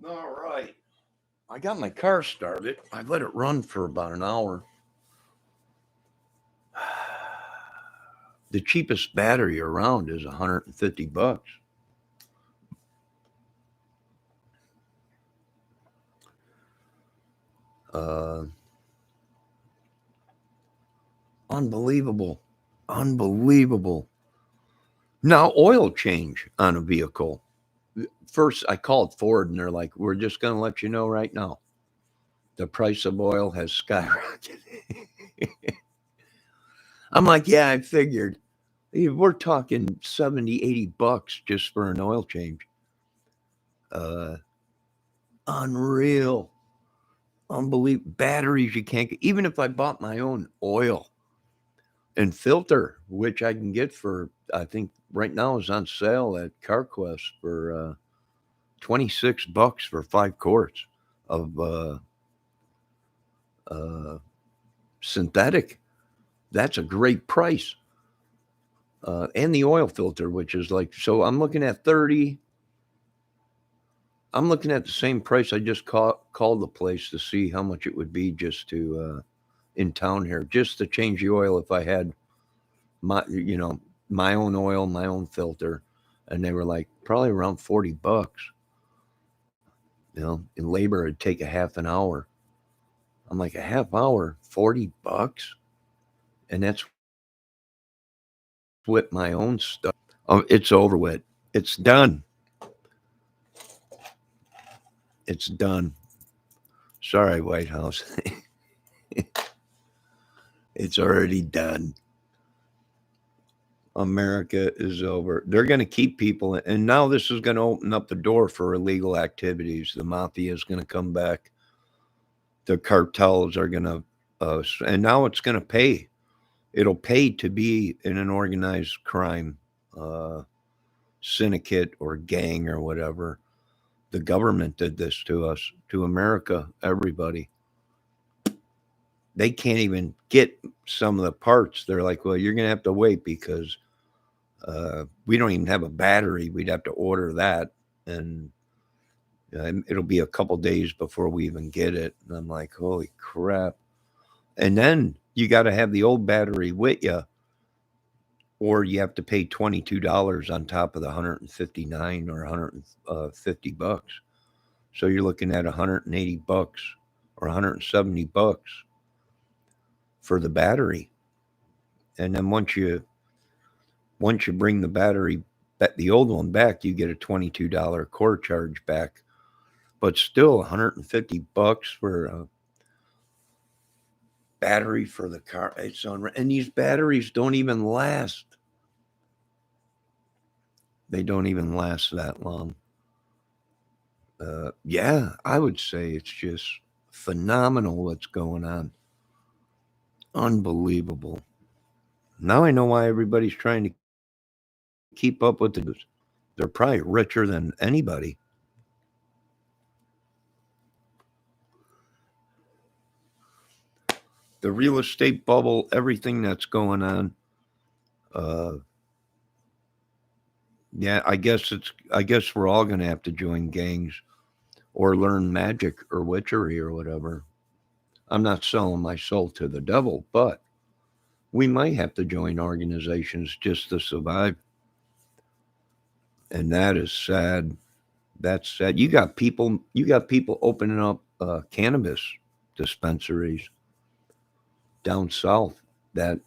All right. I got my car started. I let it run for about an hour. The cheapest battery around is $150. Uh, unbelievable. Unbelievable. Now, oil change on a vehicle. First, I called Ford and they're like, we're just going to let you know right now. The price of oil has skyrocketed. I'm like, yeah, I figured. We're talking 70, $80 just for an oil change. Uh, Unreal. Unbelievable. Batteries you can't get. Even if I bought my own oil and filter, which I can get for, I think right now is on sale at CarQuest for $26 for 5 quarts of uh, synthetic. That's a great price. And the oil filter, which is like, so I'm looking at 30. I'm looking at the same price. I just called the place to see how much it would be just to in town here, just to change the oil if I had my own oil, my own filter, and they were like probably around $40. In labor it'd take a half an hour. I'm like a half hour, $40, and that's with my own stuff. It's over with. It's done. It's done. Sorry, White House. It's already done. America is over. They're going to keep people, and now this is going to open up the door for illegal activities. The mafia is going to come back. The cartels are going to, and now it's going to pay. It'll pay to be in an organized crime uh, syndicate or gang or whatever. The government did this to us, to America, everybody. They can't even get some of the parts. They're like, well, you're going to have to wait because we don't even have a battery. We'd have to order that. And it'll be a couple days before we even get it. And I'm like, holy crap. And then you got to have the old battery with you, or you have to pay $22 on top of the 159 or $150. So you're looking at $180 or $170 for the battery. And then once you bring the old one back, you get a $22 core charge back. But still $150 for a battery for the car. It's on, and these batteries don't even last. They don't even last that long. Yeah, I would say it's just phenomenal what's going on. Unbelievable. Now I know why everybody's trying to keep up with the news. They're probably richer than anybody. The real estate bubble, everything that's going on. Uh, yeah, I guess we're all going to have to join gangs or learn magic or witchery or whatever. I'm not selling my soul to the devil, but we might have to join organizations just to survive. And that is sad. That's sad. You got people opening up cannabis dispensaries down south that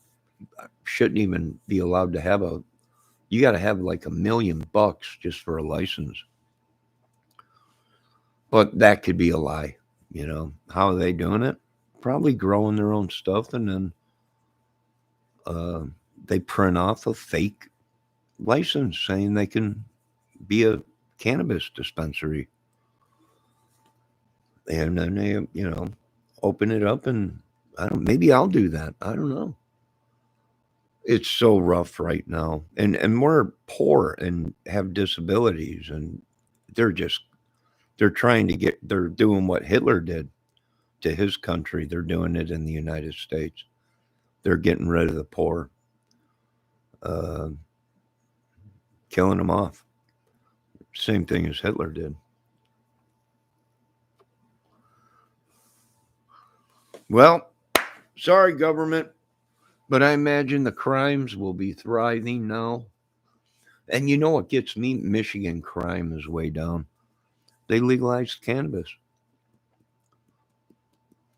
shouldn't even be allowed to have a. You got to have like $1 million just for a license. But that could be a lie. How are they doing it? Probably growing their own stuff, and then uh, they print off a fake license saying they can be a cannabis dispensary, and then they open it up, and I don't. Maybe I'll do that. I don't know. It's so rough right now, and we're poor and have disabilities, and they're just they're trying to get. They're doing what Hitler did to his country. They're doing it in the United States. They're getting rid of the poor, uh, killing them off. Same thing as Hitler did. Well, sorry, government, but I imagine the crimes will be thriving now. And you know what gets me? Michigan crime is way down. They legalized cannabis.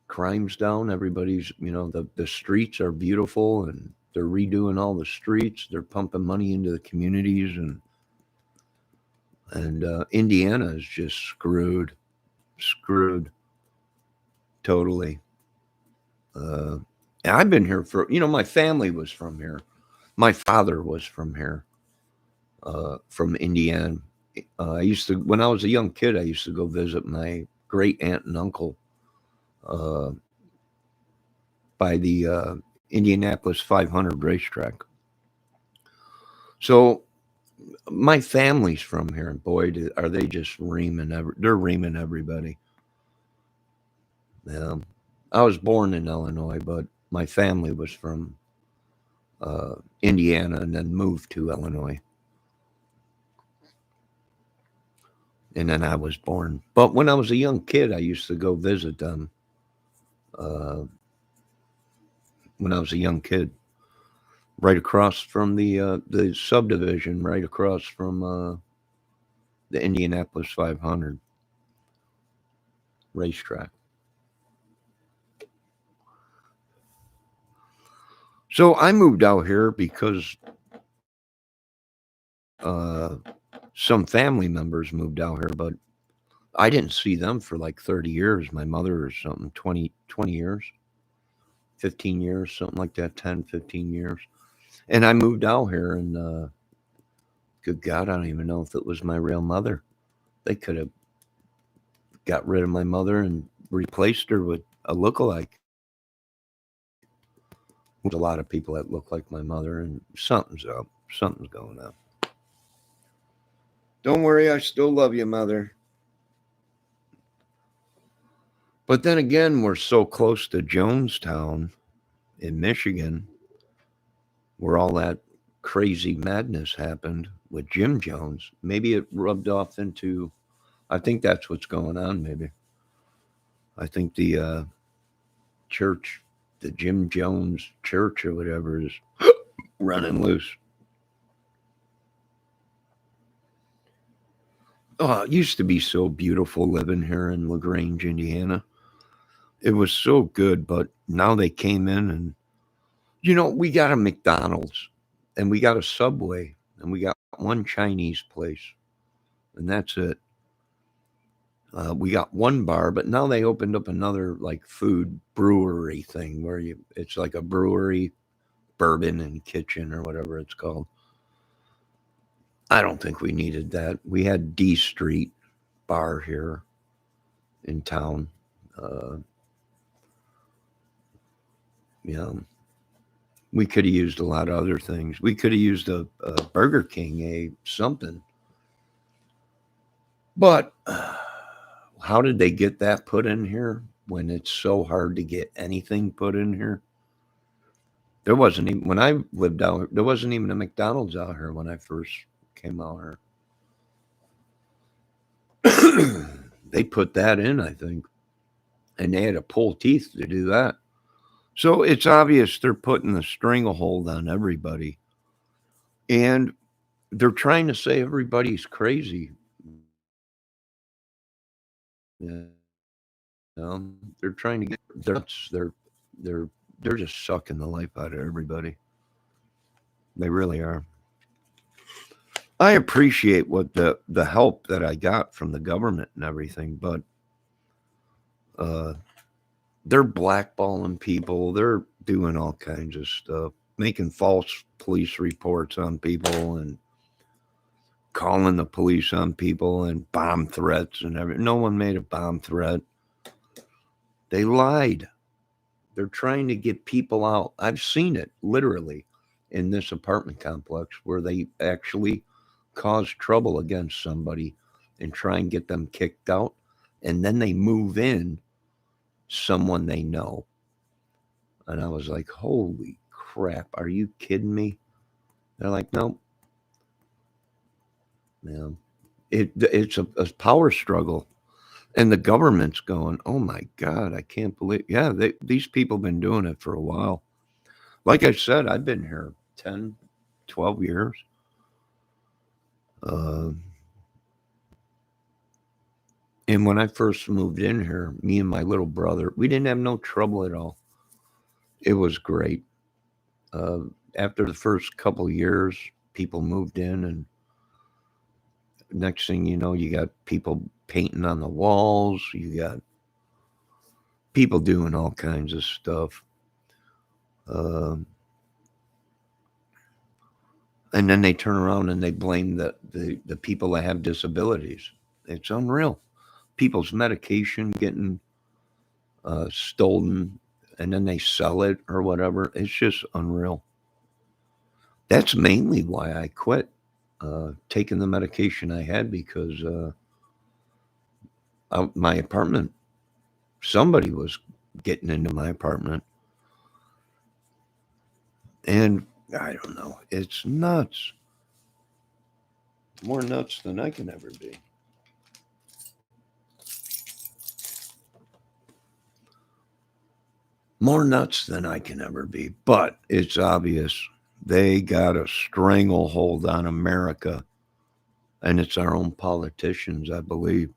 Crime's down. Everybody's, the streets are beautiful and they're redoing all the streets. They're pumping money into the communities, and Indiana is just screwed totally. Uh, and I've been here for, my family was from here. My father was from here, from Indiana. I used to, when I was a young kid, I used to go visit my great aunt and uncle uh, by the Indianapolis 500 racetrack. So my family's from here, and boy, are they just reaming? They're reaming everybody. Yeah. I was born in Illinois, but my family was from Indiana and then moved to Illinois, and then I was born. But when I was a young kid, I used to go visit them. Uh, when I was a young kid, right across from the subdivision, right across from the Indianapolis 500 racetrack. So I moved out here because uh, some family members moved out here, but I didn't see them for like 30 years. My mother or something, 20 years, 15 years, something like that, 10, 15 years. And I moved out here, and good God, I don't even know if it was my real mother. They could have got rid of my mother and replaced her with a lookalike. There's a lot of people that look like my mother, and something's up. Something's going on. Don't worry, I still love you, mother. But then again, we're so close to Jonestown in Michigan, where all that crazy madness happened with Jim Jones. Maybe it rubbed off into, I think that's what's going on, maybe. I think the church, the Jim Jones church or whatever, is running loose. Oh, it used to be so beautiful living here in LaGrange, Indiana. It was so good, but now they came in and, we got a McDonald's and we got a Subway and we got one Chinese place, and that's it. We got one bar, but now they opened up another like food brewery thing where it's like a brewery, bourbon and kitchen or whatever it's called. I don't think we needed that. We had D Street bar here in town. Uh, yeah, we could have used a lot of other things. We could have used a Burger King, a something. But how did they get that put in here when it's so hard to get anything put in here? There wasn't even, when I lived out here, there wasn't even a McDonald's out here when I first came out here. They put that in, I think, and they had to pull teeth to do that. So it's obvious they're putting the stranglehold on everybody, and they're trying to say everybody's crazy. They're trying to get their nuts. They're they're just sucking the life out of everybody. They really are. I appreciate what the help that I got from the government and everything, but uh, they're blackballing people. They're doing all kinds of stuff, making false police reports on people and calling the police on people and bomb threats and everything. No one made a bomb threat. They lied. They're trying to get people out. I've seen it literally in this apartment complex where they actually cause trouble against somebody and try and get them kicked out. And then they move in someone they know. And I was like, holy crap, are you kidding me? They're like, no, man. It's a power struggle. And the government's going, oh my God, I can't believe. Yeah, these people have been doing it for a while. Like I said, I've been here 10, 12 years. Uh, and when I first moved in here, me and my little brother, we didn't have no trouble at all. It was great. Uh, After the first couple years, people moved in, and next thing you know, you got people painting on the walls. You got people doing all kinds of stuff. Um, and then they turn around and they blame the people that have disabilities. It's unreal. People's medication getting stolen, and then they sell it or whatever. It's just unreal. That's mainly why I quit taking the medication I had, because my apartment, somebody was getting into my apartment, and I don't know. It's nuts. More nuts than I can ever be. More nuts than I can ever be. But it's obvious they got a stranglehold on America, and it's our own politicians, I believe.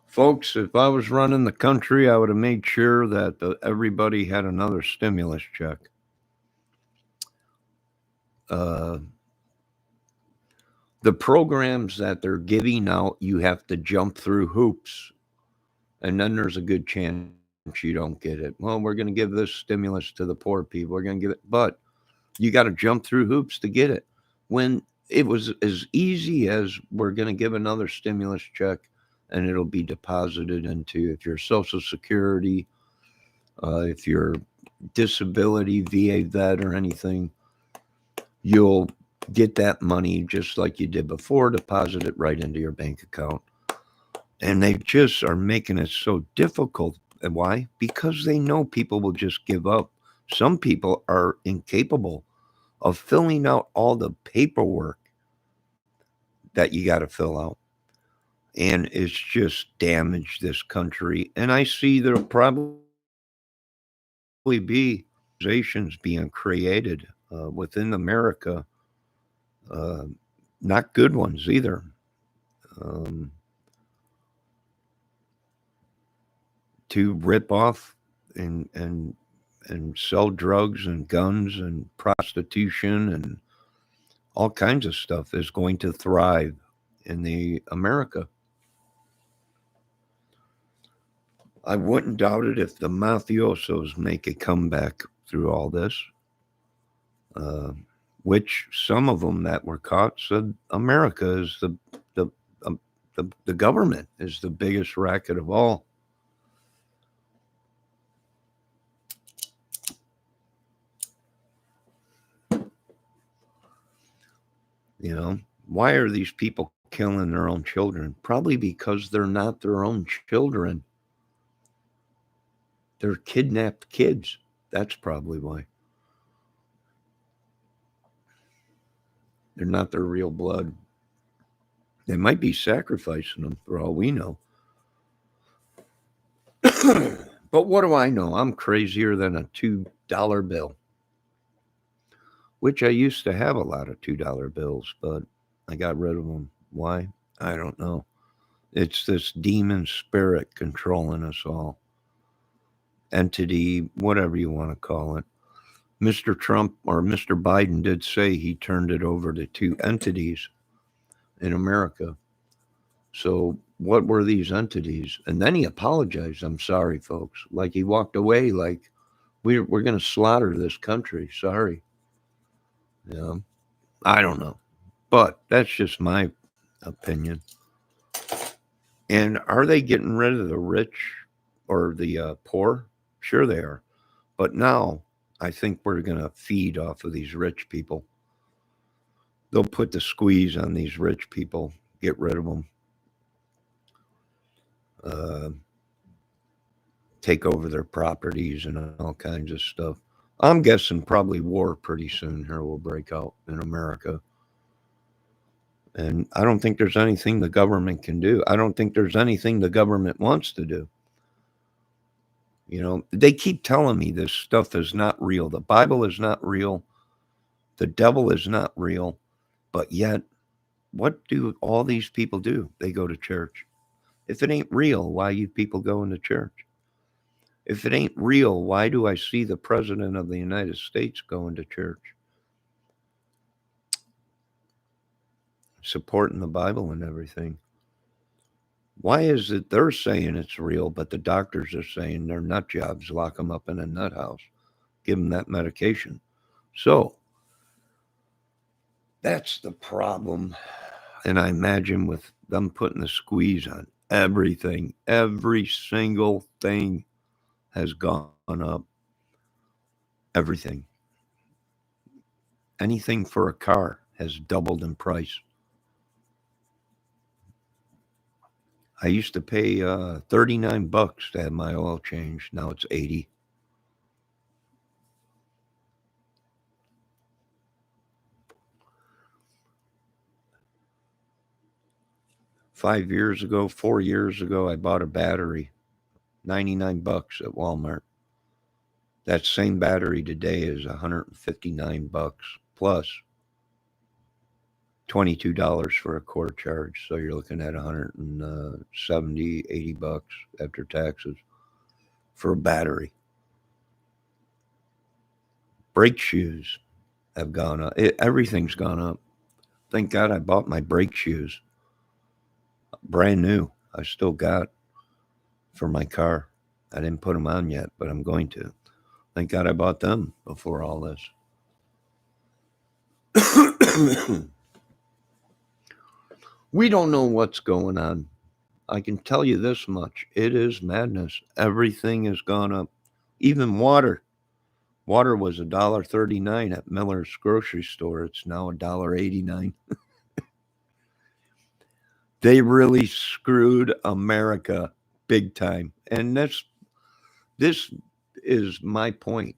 Folks, if I was running the country, I would have made sure that everybody had another stimulus check. Uh, the programs that they're giving out, you have to jump through hoops, and then there's a good chance you don't get it. Well, we're going to give this stimulus to the poor people. We're going to give it, but you got to jump through hoops to get it. When it was as easy as, we're going to give another stimulus check and it'll be deposited into, if you're Social Security, if you're disability, VA vet, or anything, you'll get that money just like you did before, deposit it right into your bank account. And they just are making it so difficult. And why? Because they know people will just give up. Some people are incapable of filling out all the paperwork that you got to fill out. And it's just damaged this country. And I see there'll probably be organizations being created within America, uh, not good ones either. Um, to rip off and and and sell drugs and guns and prostitution and all kinds of stuff is going to thrive in the America. I wouldn't doubt it if the mafiosos make a comeback through all this, uh, which some of them that were caught said America is the the government is the biggest racket of all. You know, why are these people killing their own children? Probably because they're not their own children. They're kidnapped kids. That's probably why. They're not their real blood. They might be sacrificing them for all we know. But what do I know? I'm crazier than a $2 bill, which I used to have a lot of $2 bills, but I got rid of them. Why? I don't know. It's this demon spirit controlling us all. Entity, whatever you want to call it. Mr. Trump or Mr. Biden did say he turned it over to two entities in America. So, what were these entities? And then he apologized. I'm sorry, folks. Like he walked away, like, we're going to slaughter this country. Sorry. You know, I don't know. But that's just my opinion. And are they getting rid of the rich or the poor? Sure, they are. But now I think we're going to feed off of these rich people. They'll put the squeeze on these rich people, get rid of them, uh, take over their properties and all kinds of stuff. I'm guessing probably war pretty soon here will break out in America. And I don't think there's anything the government can do. I don't think there's anything the government wants to do. You know, they keep telling me this stuff is not real. The Bible is not real. The devil is not real. But yet, what do all these people do? They go to church. If it ain't real, why you people going to church? If it ain't real, why do I see the President of the United States going to church? Supporting the Bible and everything. Why is it they're saying it's real, but the doctors are saying they're nut jobs, lock them up in a nut house, give them that medication? So that's the problem. And I imagine with them putting the squeeze on everything, every single thing has gone up. Everything. Anything for a car has doubled in price. I used to pay $39 to have my oil changed. Now it's 80. $5 years ago, 4 years ago, I bought a battery, $99 at Walmart. That same battery today is $159 plus $22 for a core charge. So you're looking at 170, $80 after taxes for a battery. Brake shoes have gone up. Everything's gone up. Thank God I bought my brake shoes brand new. I still got for my car. I didn't put them on yet, but I'm going to. Thank God I bought them before all this. We don't know what's going on. I can tell you this much. It is madness. Everything has gone up. Even water. Water was $1.39 at Miller's grocery store. It's now $1.89. They really screwed America big time. And this is my point.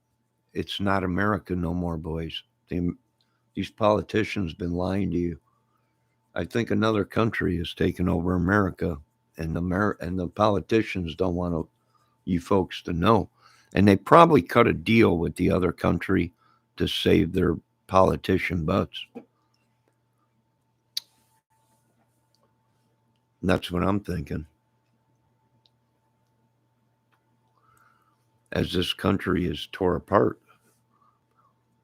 It's not America no more, boys. These politicians been lying to you. I think another country has taken over America, and the politicians don't want you folks to know. And they probably cut a deal with the other country to save their politician butts. And that's what I'm thinking. As this country is tore apart.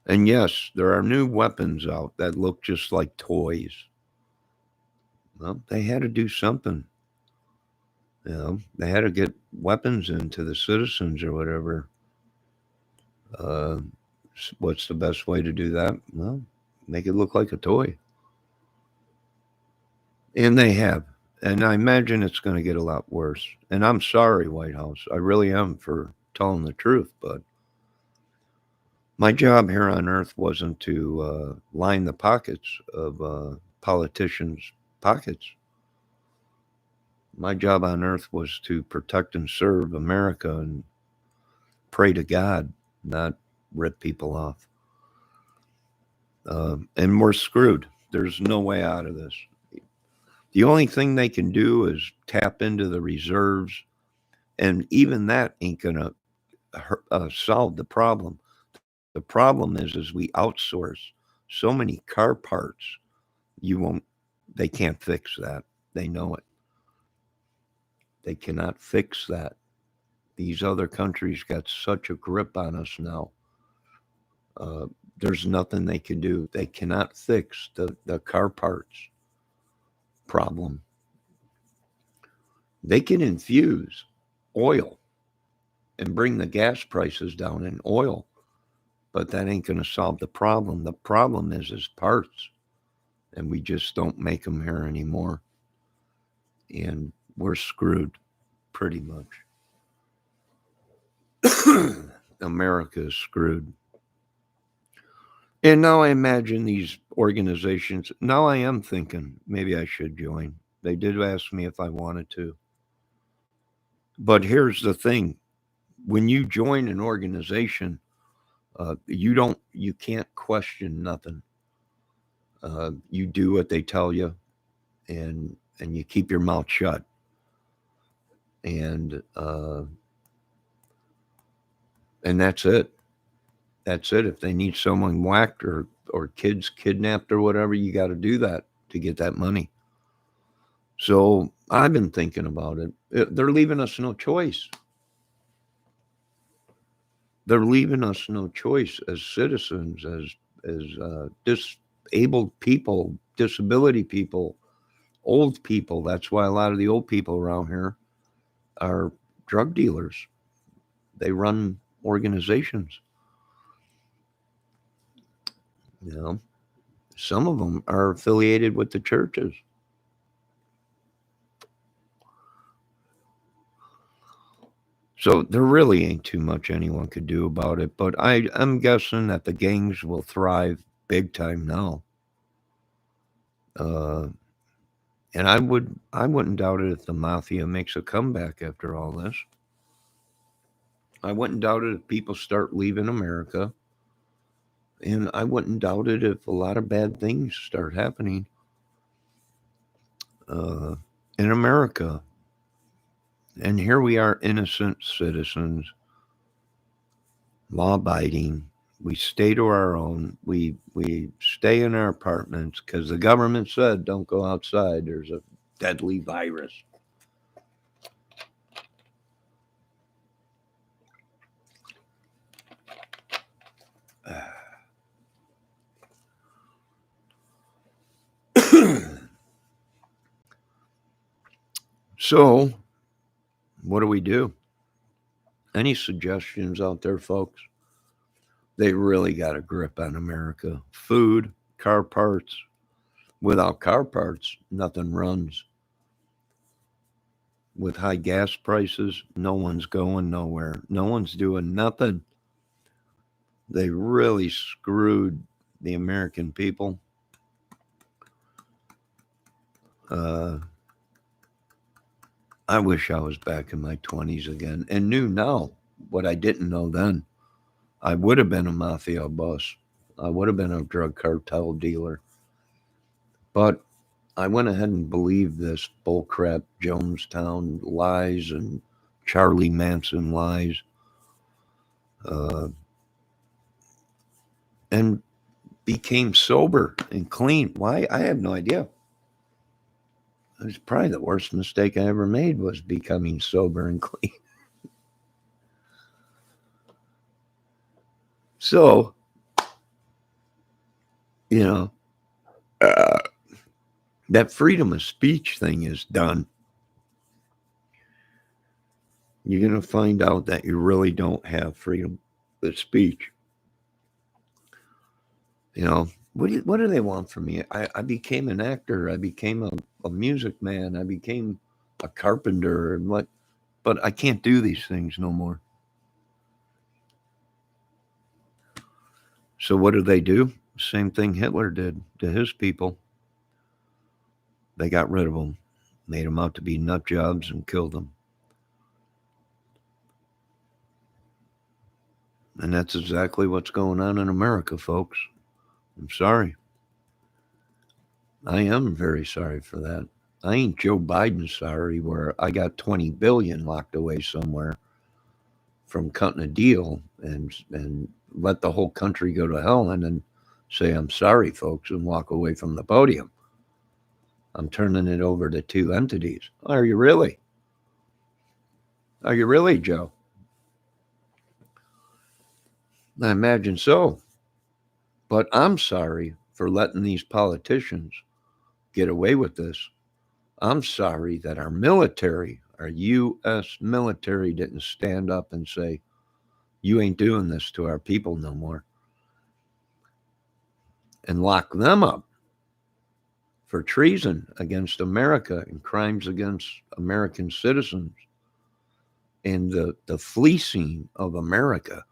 And yes, there are new weapons out that look just like toys. Well, they had to do something. You know, they had to get weapons into the citizens or whatever. Uh, what's the best way to do that? Well, make it look like a toy. And they have. And I imagine it's going to get a lot worse. And I'm sorry, White House. I really am for telling the truth. But my job here on earth wasn't to line the pockets of politicians' pockets. My job on earth was to protect and serve America and pray to God, not rip people off. And we're screwed. There's no way out of this. The only thing they can do is tap into the reserves, and even that ain't gonna solve the problem. The problem is we outsource so many car parts. You won't. They can't fix that. They know it. They cannot fix that. These other countries got such a grip on us now. Uh, there's nothing they can do. They cannot fix the car parts problem. They can infuse oil and bring the gas prices down in oil, but that ain't going to solve the problem. The problem is parts, and we just don't make them here anymore. And we're screwed pretty much. America is screwed. And now I imagine these organizations. Now I am thinking maybe I should join. They did ask me if I wanted to. But here's the thing, when you join an organization, You can't question nothing. You do what they tell you, and you keep your mouth shut. And and that's it. That's it. If they need someone whacked or kids kidnapped or whatever, you got to do that to get that money. So I've been thinking about it. They're leaving us no choice. They're leaving us no choice as citizens, as disabled people, disability people, old people. That's why a lot of the old people around here are drug dealers. They run organizations. You know, some of them are affiliated with the churches. So there really ain't too much anyone could do about it. But I'm guessing that the gangs will thrive big time now. Uh, and I wouldn't doubt it if the mafia makes a comeback after all this. I wouldn't doubt it if people start leaving America. And I wouldn't doubt it if a lot of bad things start happening uh, in America. And here we are, innocent citizens, law abiding. We stay to our own. We stay in our apartments because the government said don't go outside. There's a deadly virus. So, what do we do? Any suggestions out there, folks? They really got a grip on America. Food, car parts. Without car parts, nothing runs. With high gas prices, no one's going nowhere. No one's doing nothing. They really screwed the American people. Uh, I wish I was back in my 20s again and knew now what I didn't know then. I would have been a mafia boss. I would have been a drug cartel dealer. But I went ahead and believed this bullcrap Jonestown lies and Charlie Manson lies. Uh, and became sober and clean. Why? I have no idea. It was probably the worst mistake I ever made was becoming sober and clean. So, you know, uh, that freedom of speech thing is done. You're going to find out that you really don't have freedom of speech. You know, what do they want from me? I became an actor. I became a music man. I became a carpenter and what, but I can't do these things no more. So what do? Same thing Hitler did to his people. They got rid of them, made them out to be nut jobs, and killed them. And that's exactly what's going on in America, folks. I'm sorry. I am very sorry for that. I ain't Joe Biden sorry where I got 20 billion locked away somewhere from cutting a deal and let the whole country go to hell and then say I'm sorry, folks, and walk away from the podium. I'm turning it over to two entities. Are you really? Are you really, Joe? I imagine so. But I'm sorry for letting these politicians get away with this. I'm sorry that our military, our U.S. military, didn't stand up and say, you ain't doing this to our people no more, and lock them up for treason against America and crimes against American citizens and the fleecing of America.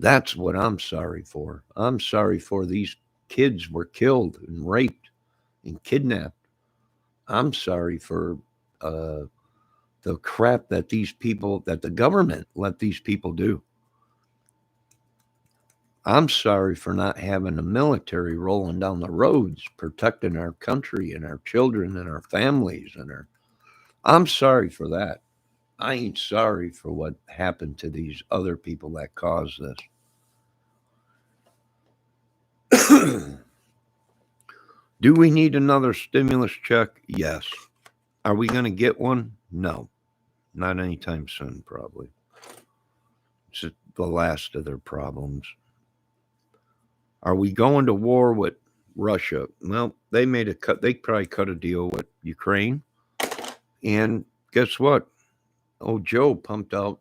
That's what I'm sorry for. I'm sorry for these kids were killed and raped and kidnapped. I'm sorry for uh, the crap that these people, that the government let these people do. I'm sorry for not having the military rolling down the roads, protecting our country and our children and our families I'm sorry for that. I ain't sorry for what happened to these other people that caused this. Do we need another stimulus check? Yes. Are we going to get one? No. Not anytime soon, probably. It's the last of their problems. Are we going to war with Russia? Well, they made a cut. They probably cut a deal with Ukraine. And guess what? Oh, Joe pumped out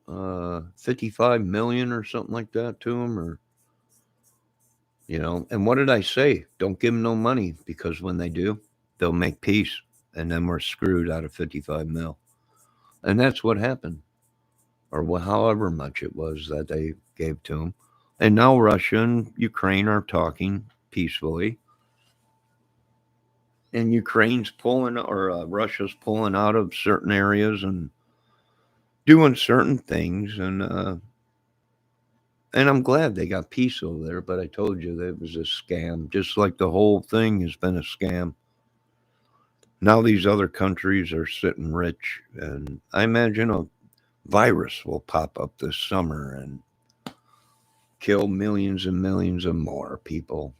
55 million or something like that to him, or and what did I say? Don't give them no money, because when they do, they'll make peace, and then we're screwed out of 55 mil. And that's what happened, or however much it was that they gave to him. And now Russia and Ukraine are talking peacefully, and Ukraine's pulling, or Russia's pulling out of certain areas and doing certain things, and I'm glad they got peace over there. But I told you that it was a scam, just like the whole thing has been a scam. Now these other countries are sitting rich, and I imagine a virus will pop up this summer and kill millions and millions of more people.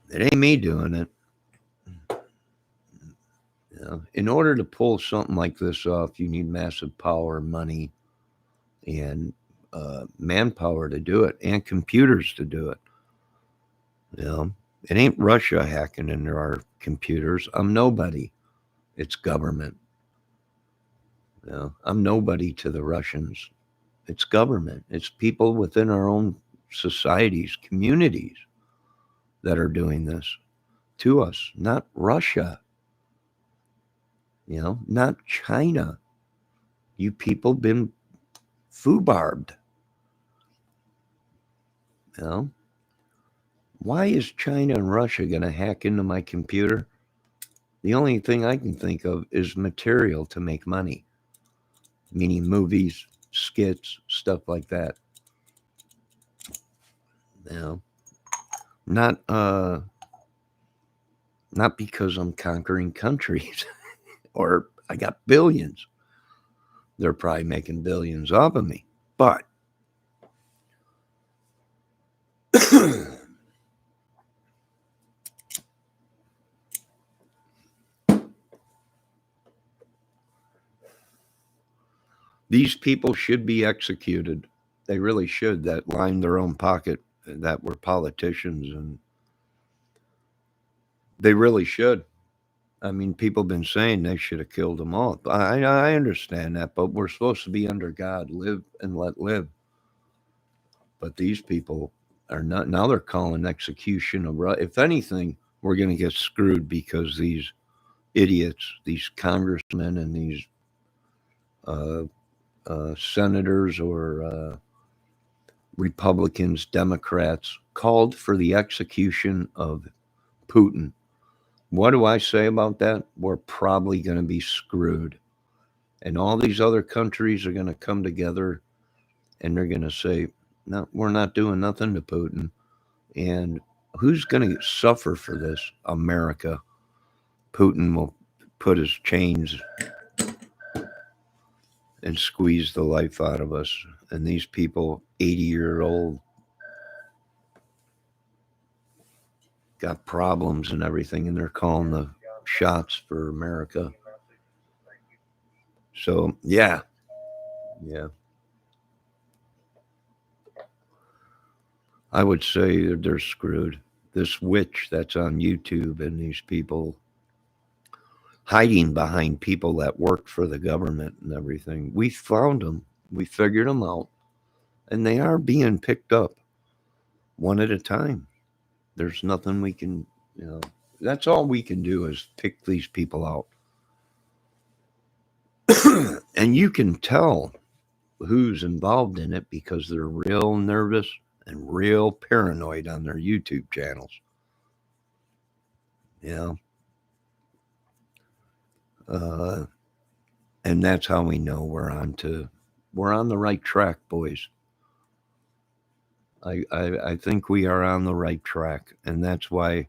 It ain't me doing it. In order to pull something like this off, you need massive power, money, and manpower to do it, and computers to do it. It ain't Russia hacking into our computers. I'm nobody. It's government. I'm nobody to the Russians. It's government. It's people within our own societies, communities that are doing this to us, not Russia. Not China. You people been foobarbed. Why is China and Russia going to hack into my computer? The only thing I can think of is material to make money, meaning movies, skits, stuff like that. Not because I'm conquering countries or I got billions. They're probably making billions off of me, but these people should be executed. They really should, that lined their own pocket, that were politicians, and they really should. I mean, people have been saying they should have killed them all. I understand that, but we're supposed to be under God, live and let live. But these people are not. Now they're calling execution of. If anything, we're going to get screwed, because these idiots, these congressmen and these senators, or Republicans, Democrats, called for the execution of Putin. What do I say about that? We're probably going to be screwed. And all these other countries are going to come together, and they're going to say, no, we're not doing nothing to Putin. And who's going to suffer for this? America. Putin will put his chains and squeeze the life out of us. And these people, 80-year-old, got problems and everything, and they're calling the shots for America. So, yeah. I would say they're screwed. This witch that's on YouTube, and these people hiding behind people that work for the government and everything. We found them. We figured them out. And they are being picked up one at a time. There's nothing we can, that's all we can do, is pick these people out. And you can tell who's involved in it, because they're real nervous and real paranoid on their YouTube channels. And that's how we know we're we're on the right track, boys. I think we are on the right track, and that's why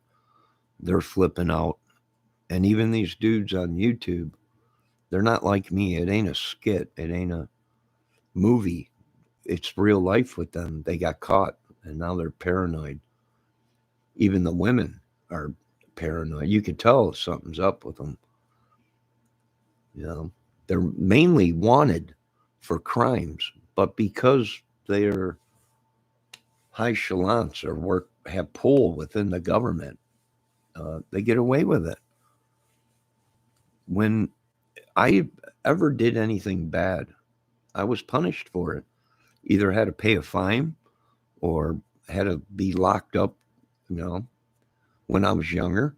they're flipping out. And even these dudes on YouTube, they're not like me. It ain't a skit. It ain't a movie. It's real life with them. They got caught, and now they're paranoid. Even the women are paranoid. You could tell something's up with them. You know, they're mainly wanted for crimes, but because they're high chalants or have pull within the government, they get away with it. When I ever did anything bad, I was punished for it. Either had to pay a fine or had to be locked up, you know, when I was younger.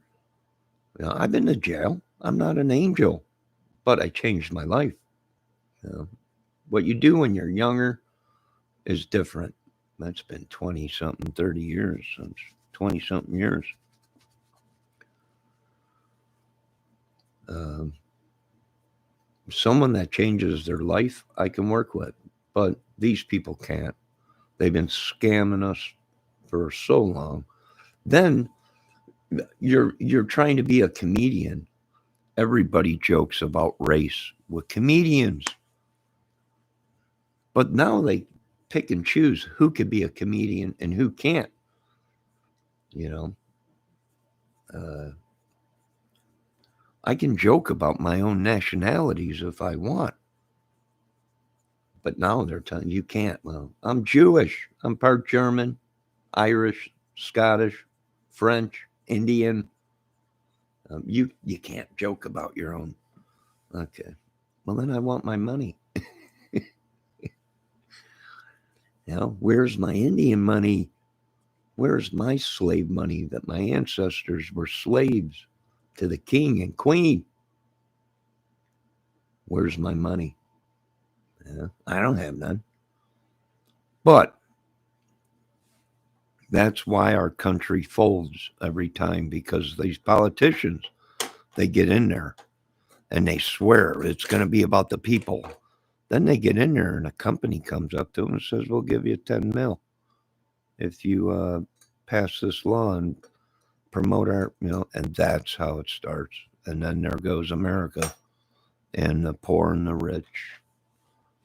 You know, I've been to jail. I'm not an angel, but I changed my life. You know, what you do when you're younger is different. That's been 20 something, 30 years, 20 something years. Um, Someone that changes their life, I can work with, but these people can't. They've been scamming us for so long. Then you're trying to be a comedian. Everybody jokes about race with comedians, but now they pick and choose who could be a comedian and who can't. You know, uh, I can joke about my own nationalities if I want, but now they're telling you can't. Well, I'm Jewish. I'm part German, Irish, Scottish, French, Indian. You can't joke about your own. Okay. Well, then I want my money. Where's my Indian money? Where's my slave money that my ancestors were slaves to the king and queen? Where's my money? I don't have none. But that's why our country folds every time, because these politicians, they get in there and they swear it's going to be about the people. Then they get in there and a company comes up to them and says, we'll give you 10 mil if you pass this law and promote our, and that's how it starts. And then there goes America, and the poor and the rich.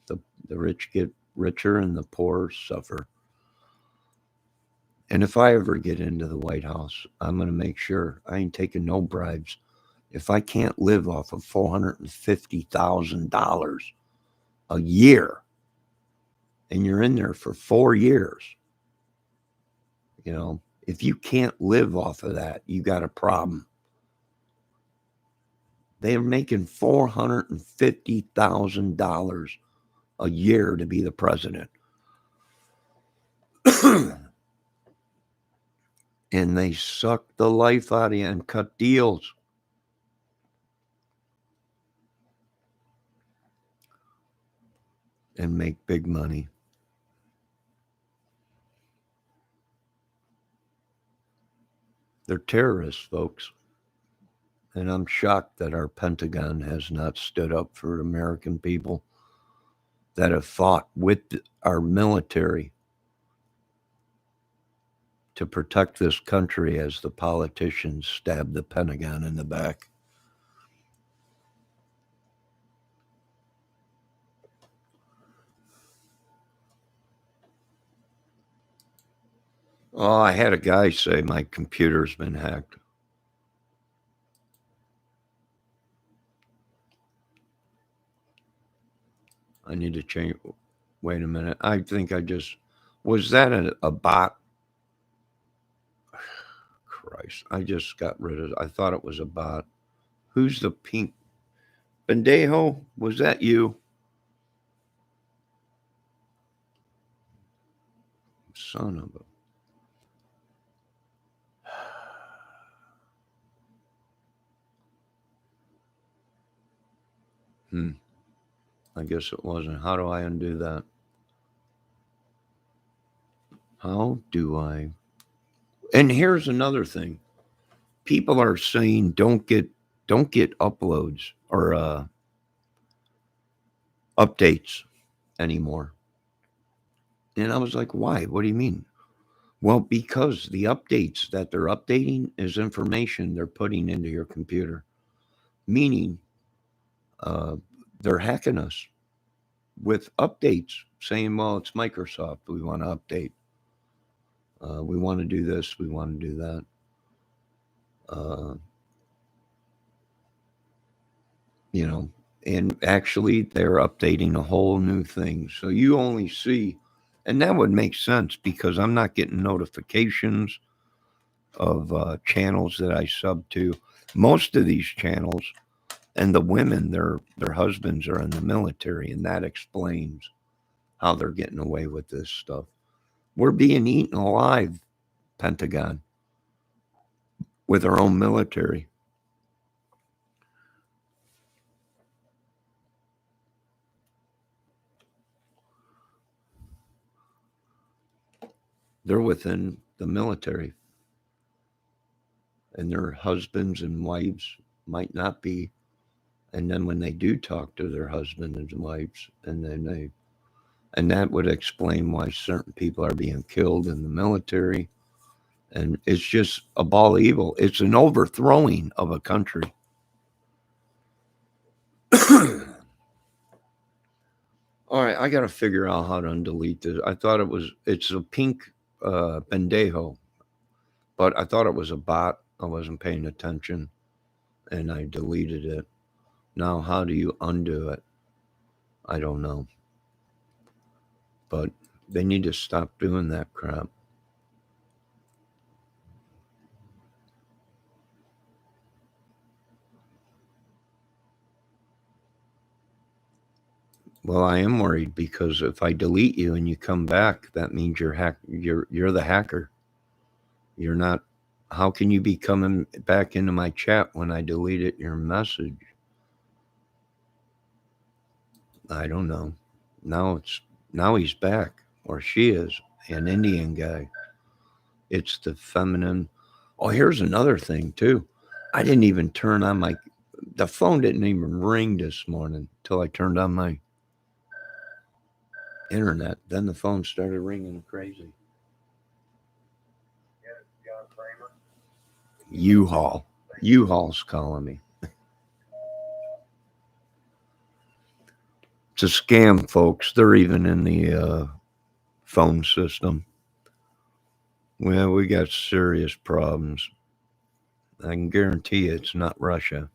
The rich get richer and the poor suffer. And if I ever get into the White House, I'm going to make sure I ain't taking no bribes. If I can't live off of $450,000 a year, and you're in there for 4 years, if you can't live off of that, you got a problem. They're making $450,000 a year to be the president. And they suck the life out of you and cut deals. And make big money. They're terrorists, folks. And I'm shocked that our Pentagon has not stood up for American people that have fought with our military to protect this country as the politicians stab the Pentagon in the back. Oh, I had a guy say my computer's been hacked. I need to change. Wait a minute. I think was that a bot? Christ, I just got rid of it. I thought it was a bot. Who's the pink? Bendejo? Was that you? Son of a. I guess it wasn't. How do I undo that? How do I? And here's another thing. People are saying don't get uploads or updates anymore. And I was like, why? What do you mean? Well, because the updates that they're updating is information they're putting into your computer, meaning uh, they're hacking us with updates saying, well, it's Microsoft. We want to update. We want to do this. We want to do that. Uh, you know, and actually they're updating a whole new thing. So you only see, and that would make sense because I'm not getting notifications of channels that I sub to. Most of these channels and the women, their husbands are in the military, and that explains how they're getting away with this stuff. We're being eaten alive, Pentagon, with our own military. They're within the military, and their husbands and wives might not be. And then when they do talk to their husbands and wives, and that would explain why certain people are being killed in the military. And it's just a ball of evil. It's an overthrowing of a country. All right, I got to figure out how to undelete this. I thought it's a pink pendejo, but I thought it was a bot. I wasn't paying attention and I deleted it. Now, how do you undo it? I don't know. But they need to stop doing that crap. Well, I am worried because if I delete you and you come back, that means you're the hacker. You're not. How can you be coming back into my chat when I deleted your message? I don't know. Now he's back, or she is, an Indian guy. It's the feminine. Oh, here's another thing too. I didn't even turn on the phone didn't even ring this morning till I turned on my internet. Then the phone started ringing crazy. U-Haul. U-Haul's calling me. It's a scam, folks. They're even in the phone system. Well, we got serious problems. I can guarantee you it's not Russia.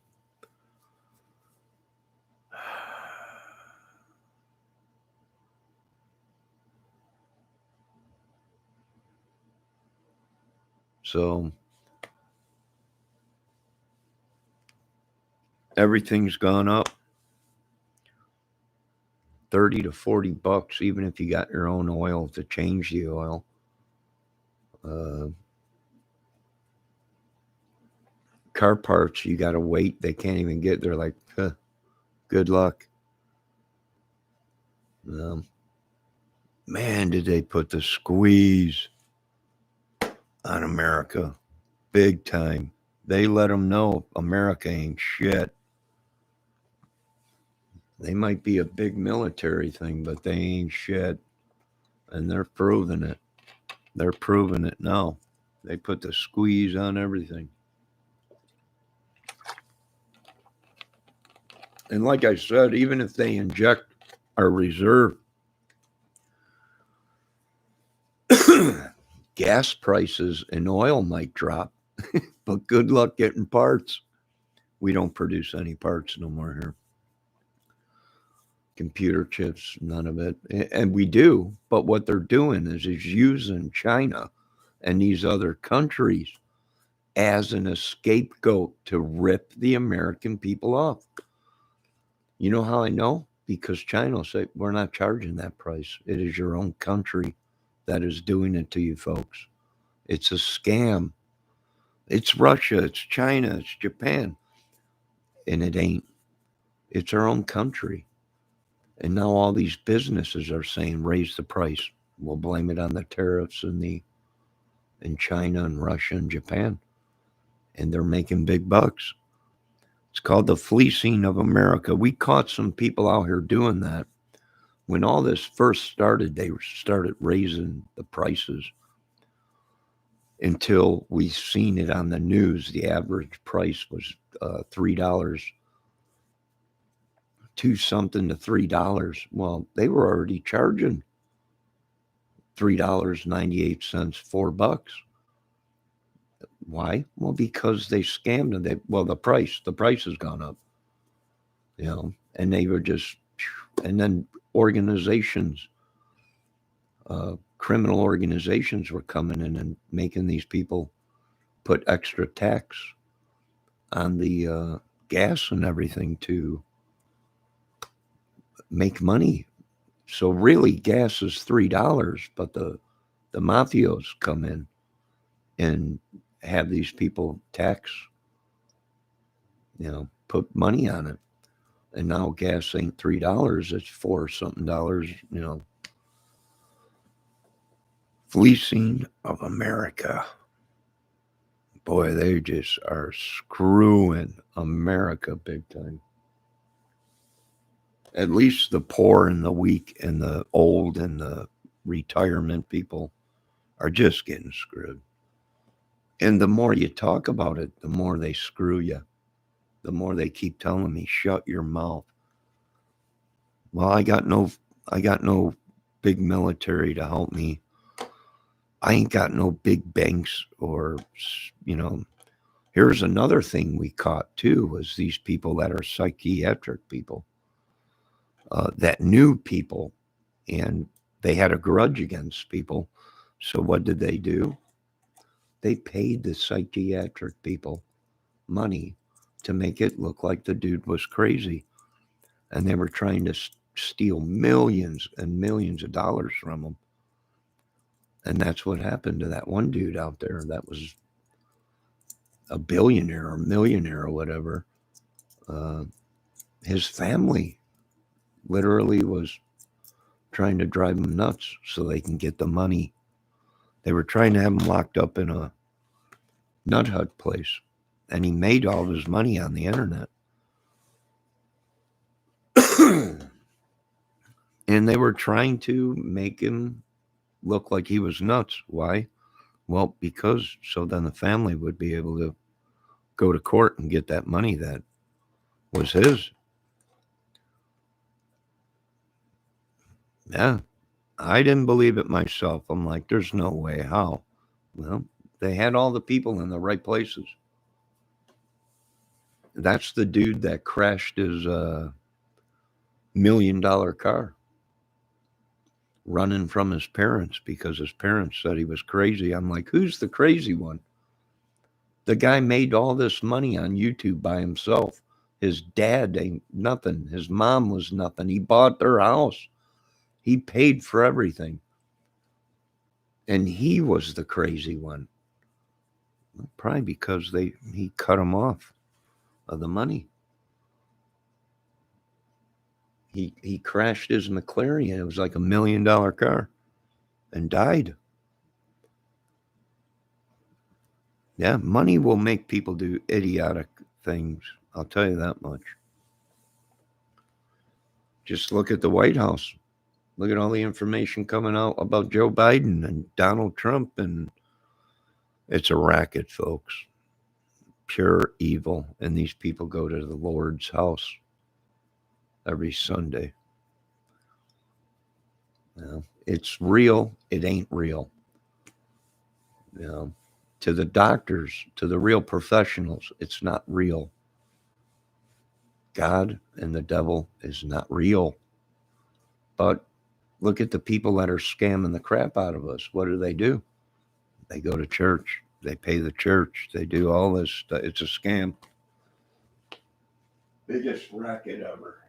So everything's gone up 30 to 40 bucks, even if you got your own oil to change the oil. Uh, car parts, you got to wait. They can't even get there. Like, good luck. Man, did they put the squeeze on America big time. They let them know America ain't shit. They might be a big military thing, but they ain't shit. And they're proving it. They're proving it now. They put the squeeze on everything. And like I said, even if they inject our reserve, gas prices and oil might drop, but good luck getting parts. We don't produce any parts no more here. Computer chips, none of it. And we do, but what they're doing is using China and these other countries as an scapegoat to rip the American people off. You know how I know? Because China will say, we're not charging that price. It is your own country that is doing it to you folks. It's a scam. It's Russia, it's China, it's Japan. And it ain't. It's our own country. And now all these businesses are saying raise the price. We'll blame it on the tariffs in China and Russia and Japan. And they're making big bucks. It's called the fleecing of America. We caught some people out here doing that. when all this first started, they started raising the prices until we seen it on the news. The average price was $3, two something to $3. Well, they were already charging $3.98, $4. Why? Well, because they scammed them. The price has gone up, and they were just, and then organizations, criminal organizations were coming in and making these people put extra tax on the gas and everything to make money. So really, gas is $3, but the mafios come in and have these people tax, put money on it. And now gas ain't $3; it's four something dollars. Fleecing of America. Boy, they just are screwing America big time. At least the poor and the weak and the old and the retirement people are just getting screwed. And the more you talk about it, the more they screw you. The more they keep telling me, shut your mouth. Well, I got no big military to help me. I ain't got no big banks or, you know, here's another thing we caught too was these people that are psychiatric people that knew people and they had a grudge against people. So what did they do? They paid the psychiatric people money to make it look like the dude was crazy. And they were trying to steal millions and millions of dollars from him. And that's what happened to that one dude out there that was a billionaire or millionaire or whatever. Uh, his family literally was trying to drive him nuts so they can get the money. They were trying to have him locked up in a nut hut place. And he made all of his money on the internet. And they were trying to make him look like he was nuts. Why? Well, because so then the family would be able to go to court and get that money that was his. Yeah. I didn't believe it myself. I'm like, there's no way. How? Well, they had all the people in the right places. That's the dude that crashed his $1 million car running from his parents because his parents said he was crazy. I'm like, who's the crazy one? The guy made all this money on YouTube by himself. His dad ain't nothing. His mom was nothing. He bought their house. He paid for everything. And he was the crazy one. Probably because he cut him off of the money. He crashed his McLaren. It was like $1 million car and died. Yeah, money will make people do idiotic things. I'll tell you that much. Just look at the White House. Look at all the information coming out about Joe Biden and Donald Trump, and it's a racket, folks. Pure evil. And these people go to the Lord's house every Sunday. It's real. It ain't real. To the doctors, to the real professionals, it's not real. God and the devil is not real. But look at the people that are scamming the crap out of us. What do? They go to church. They pay the church. They do all this stuff. It's a scam. Biggest racket ever.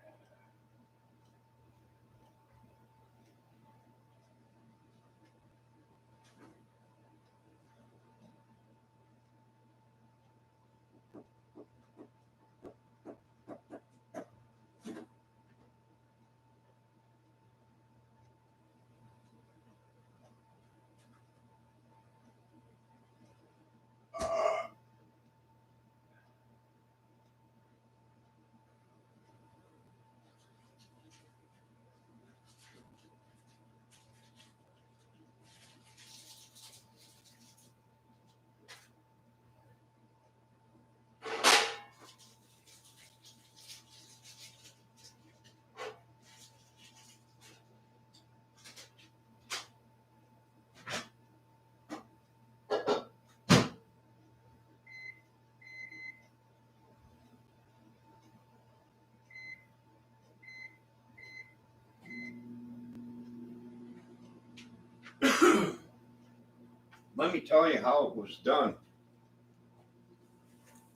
let me tell you how it was done.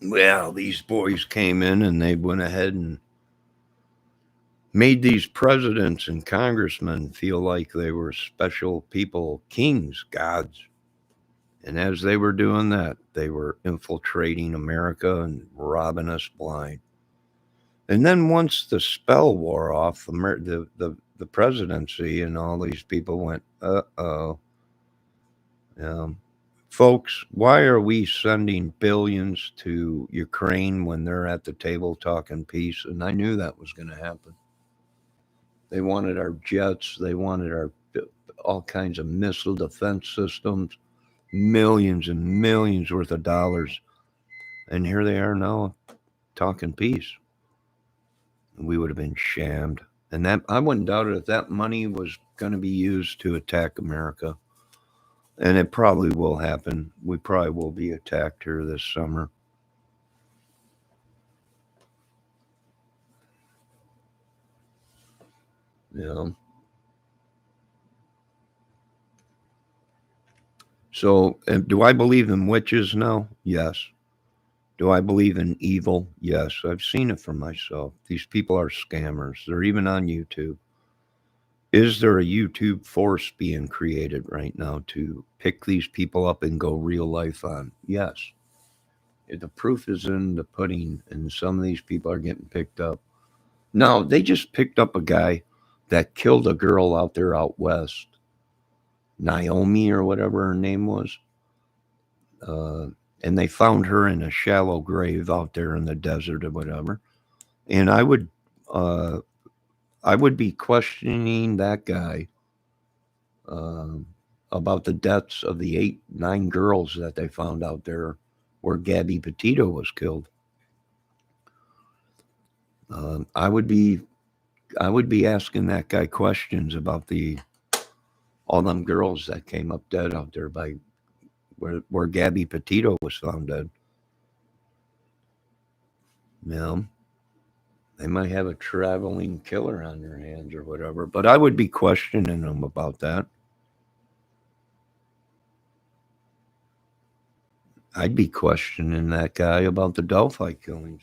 Well, these boys came in and they went ahead and made these presidents and congressmen feel like they were special people, kings, gods. And as they were doing that, they were infiltrating America and robbing us blind. And then once the spell wore off, the presidency and all these people went, uh-oh. Um, Folks, why are we sending billions to Ukraine when they're at the table talking peace? And I knew that was going to happen. They wanted our jets. They wanted our all kinds of missile defense systems, millions and millions worth of dollars. And here they are now talking peace. We would have been shammed. And that I wouldn't doubt it if that money was going to be used to attack America. And it probably will happen. We probably will be attacked here this summer. Yeah. So, do I believe in witches now? Yes. Do I believe in evil? Yes. I've seen it for myself. These people are scammers. They're even on YouTube. Is there a YouTube force being created right now to pick these people up and go real life on? Yes. The proof is in the pudding, and some of these people are getting picked up. No, they just picked up a guy that killed a girl out there out west, Naomi or whatever her name was. Uh, and they found her in a shallow grave out there in the desert or whatever. And uh, I would be questioning that guy um, about the deaths of the 8, 9 girls that they found out there where Gabby Petito was killed. Um, I would be I would be asking that guy questions about all them girls that came up dead out there by where Gabby Petito was found dead. You know, they might have a traveling killer on their hands or whatever. But I would be questioning them about that. I'd be questioning that guy about the Delphi killings.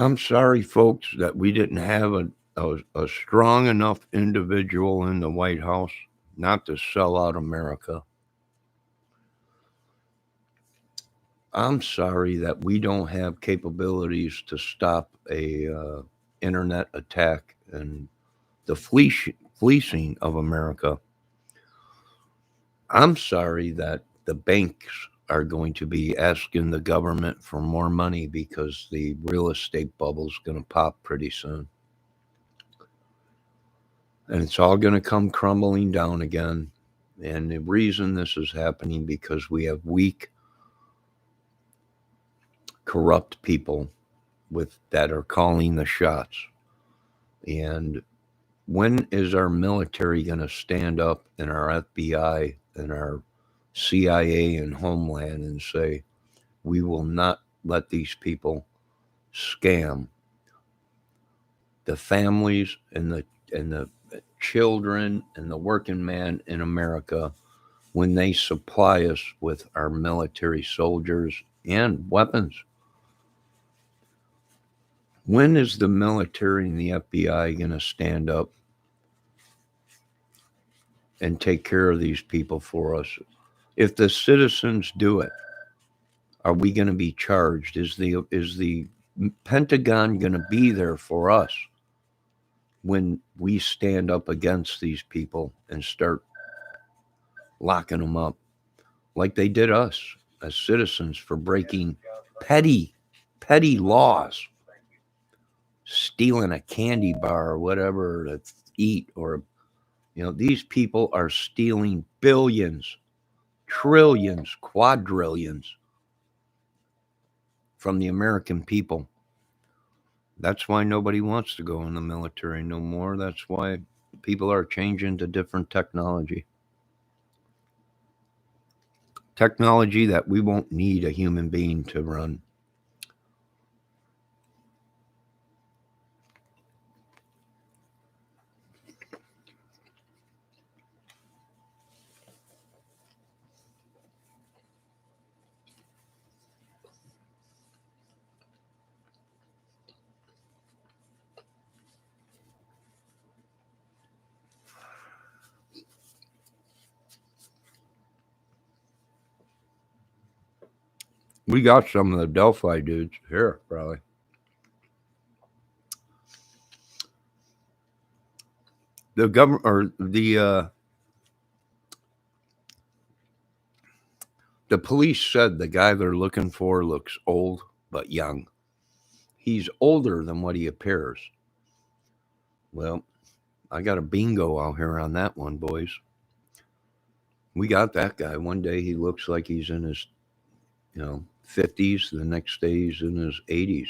I'm sorry, folks, that we didn't have a strong enough individual in the White House not to sell out America. I'm sorry that we don't have capabilities to stop a internet attack and the fleecing of America. I'm sorry that the banks are going to be asking the government for more money because the real estate bubble's going to pop pretty soon. And it's all going to come crumbling down again. And the reason this is happening because we have weak, corrupt people with that are calling the shots. And when is our military going to stand up and our FBI and our CIA and Homeland and say, we will not let these people scam the families and the children and the working man in America when they supply us with our military soldiers and weapons? When is the military and the FBI going to stand up and take care of these people for us? If the citizens do it, are we going to be charged? Is the Pentagon going to be there for us when we stand up against these people and start locking them up like they did us as citizens for breaking petty, petty laws, stealing a candy bar or whatever to eat, or these people are stealing billions, trillions, quadrillions from the American people. That's why nobody wants to go in the military no more. That's why people are changing to different technology that we won't need a human being to run. We got some of the Delphi dudes here, probably. The government or the police said the guy they're looking for looks old but young. He's older than what he appears. Well, I got a bingo out here on that one, boys. We got that guy. One day he looks like he's in his, 50s. The next day he's in his 80s.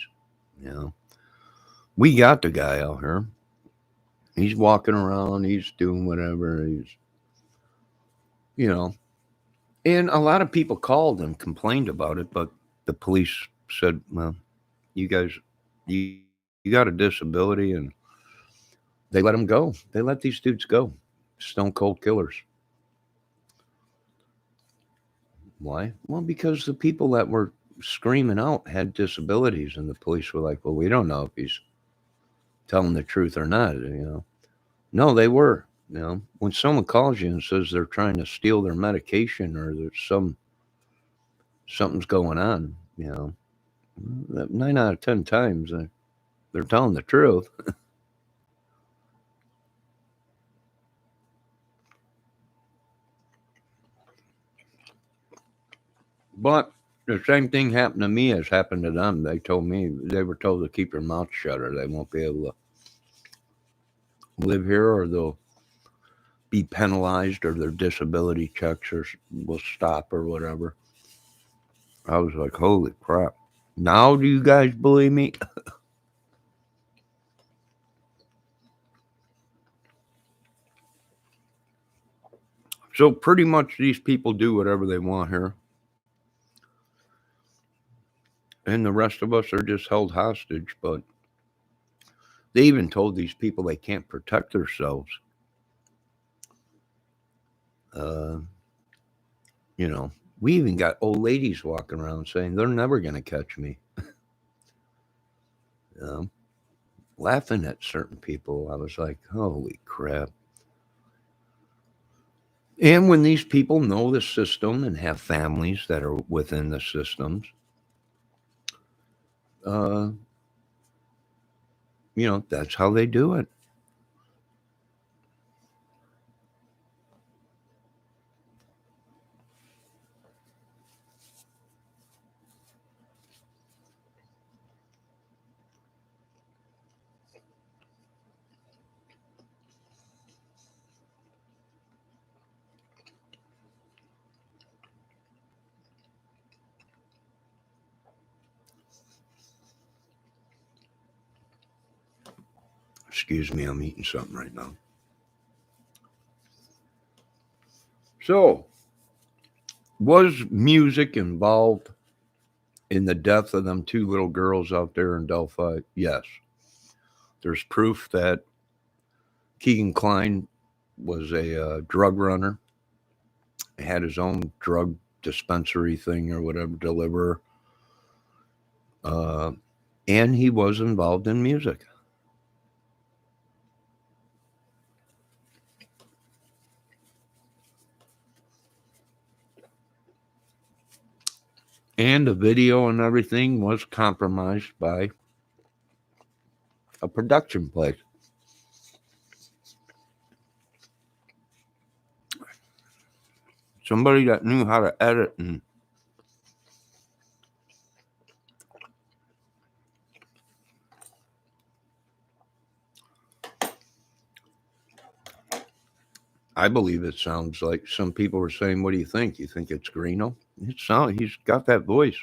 You know, we got the guy out here. He's walking around. He's doing whatever. You know, and a lot of people called and complained about it, but the police said, well, you guys, you got a disability, and they let them go. They let these dudes go. Stone cold killers. Why? Well, because the people that were screaming out had disabilities, and the police were like, well, we don't know if he's telling the truth or not. No, they were. When someone calls you and says they're trying to steal their medication or there's something's going on, 9 out of 10 times they're telling the truth. But the same thing happened to me as happened to them. They told me they were told to keep their mouth shut or they won't be able to live here, or they'll be penalized, or their disability checks will stop or whatever. I was like, holy crap. Now do you guys believe me? So pretty much these people do whatever they want here. And the rest of us are just held hostage. But they even told these people they can't protect themselves. Uh, you know, we even got old ladies walking around saying they're never going to catch me. Um, Laughing at certain people. I was like, holy crap. And when these people know the system and have families that are within the systems, uh, that's how they do it. Excuse me, I'm eating something right now. So, was music involved in the death of them two little girls out there in Delphi? Yes. There's proof that Keegan Klein was a drug runner, had his own drug dispensary thing or whatever, deliverer, uh, and he was involved in music. And the video and everything was compromised by a production place. Somebody that knew how to edit and I believe it sounds like some people were saying, "What do you think? You think it's Greeno?" He's got that voice.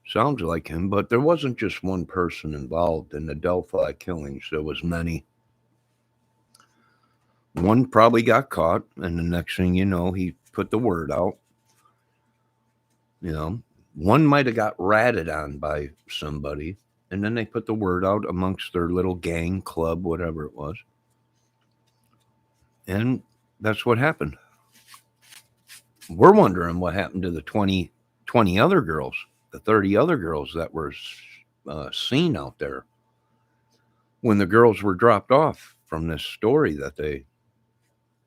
Sounds like him, but there wasn't just one person involved in the Delphi killings. There was many. One probably got caught, and the next thing you know, he put the word out. You know, one might have got ratted on by somebody, and then they put the word out amongst their little gang, club, whatever it was. And that's what happened. We're wondering what happened to the 20 other girls, the 30 other girls that were seen out there when the girls were dropped off from this story that they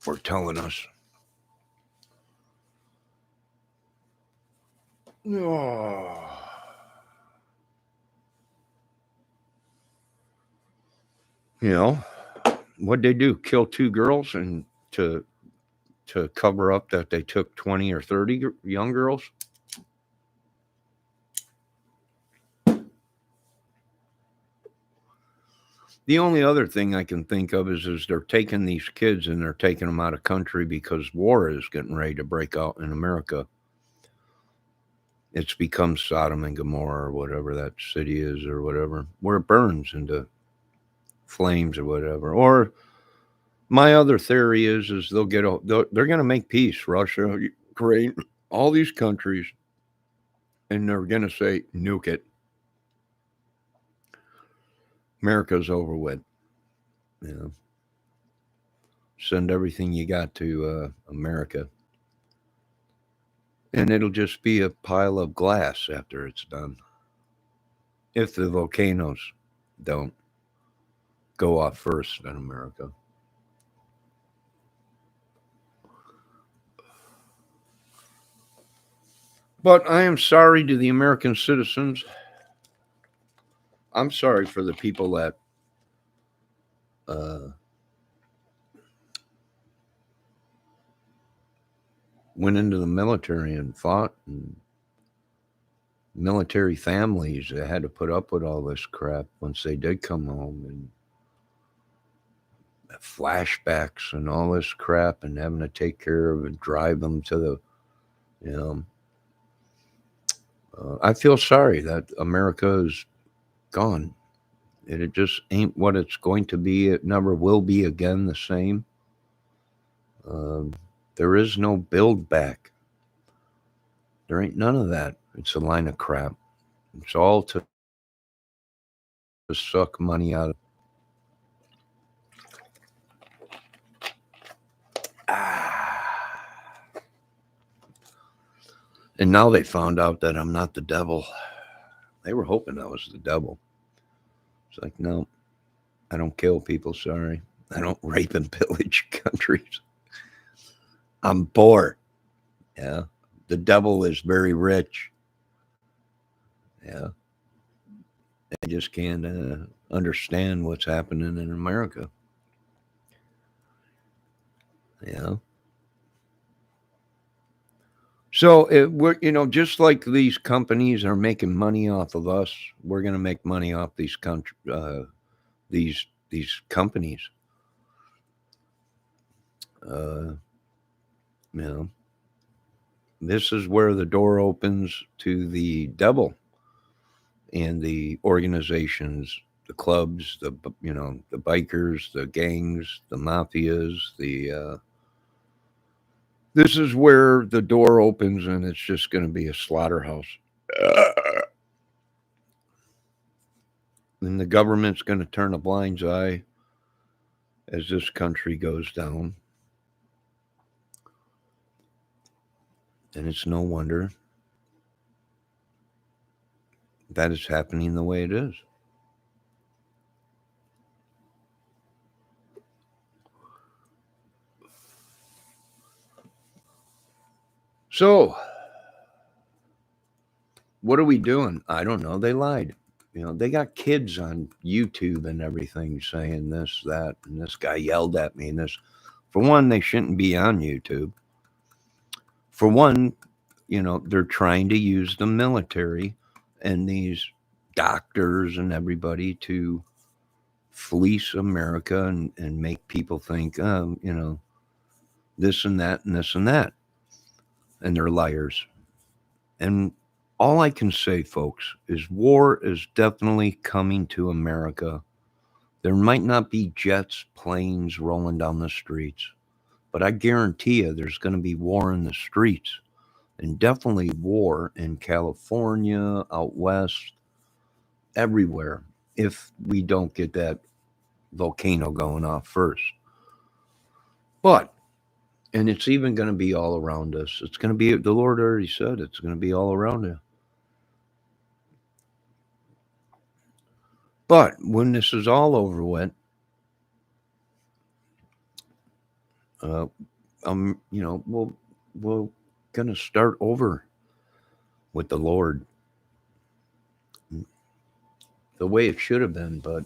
were telling us. Oh. You know, what'd they do? Kill two girls and to cover up that they took 20 or 30 young girls? The only other thing I can think of is they're taking these kids and they're taking them out of country because war is getting ready to break out in America. It's become Sodom and Gomorrah or whatever that city is or whatever, where it burns into flames or whatever. Or my other theory is they're going to make peace, Russia, Ukraine, all these countries, and they're going to say nuke it. America's over with. You know, send everything you got to America, and it'll just be a pile of glass after it's done. If the volcanoes don't go off first in America. But I am sorry to the American citizens. I'm sorry for the people that uh, went into the military and fought, and military families that had to put up with all this crap once they did come home, and flashbacks and all this crap, and having to take care of and drive them to the, you know. I feel sorry that America is gone. It just ain't what it's going to be. It never will be again the same. Um, there is no build back. There ain't none of that. It's a line of crap. It's all to suck money out of. And now they found out that I'm not the devil. They were hoping I was the devil. It's like, no, I don't kill people. Sorry. I don't rape and pillage countries. I'm poor. Yeah. The devil is very rich. Yeah. I just can't understand what's happening in America. Yeah. So we're just like these companies are making money off of us, we're going to make money off these companies. Uh, you know, this is where the door opens to the devil and the organizations, the clubs, the bikers, the gangs, the mafias, the this is where the door opens and it's just going to be a slaughterhouse. And the government's going to turn a blind eye as this country goes down. And it's no wonder that is happening the way it is. So, what are we doing? I don't know. They lied. They got kids on YouTube and everything saying this, that, and this guy yelled at me and this. For one, they shouldn't be on YouTube. For one, they're trying to use the military and these doctors and everybody to fleece America and make people think, this and that and this and that. And they're liars. And all I can say, folks, is war is definitely coming to America. There might not be jets, planes rolling down the streets, but I guarantee you there's going to be war in the streets and definitely war in California, out west, everywhere, if we don't get that volcano going off first. But, and it's even going to be all around us. It's going to be, the Lord already said, it's going to be all around you. But when this is all over with, we're gonna start over with the Lord, the way it should have been. But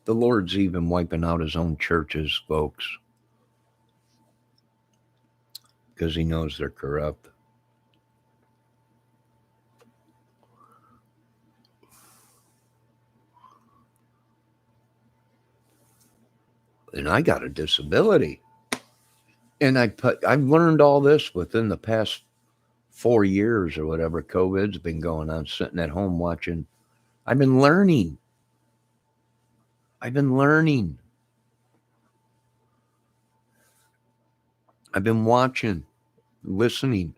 the Lord's even wiping out His own churches, folks, because He knows they're corrupt. And I got a disability, and I've learned all this within the past 4 years or whatever. COVID's been going on, sitting at home watching. I've been learning. I've been learning. I've been watching, listening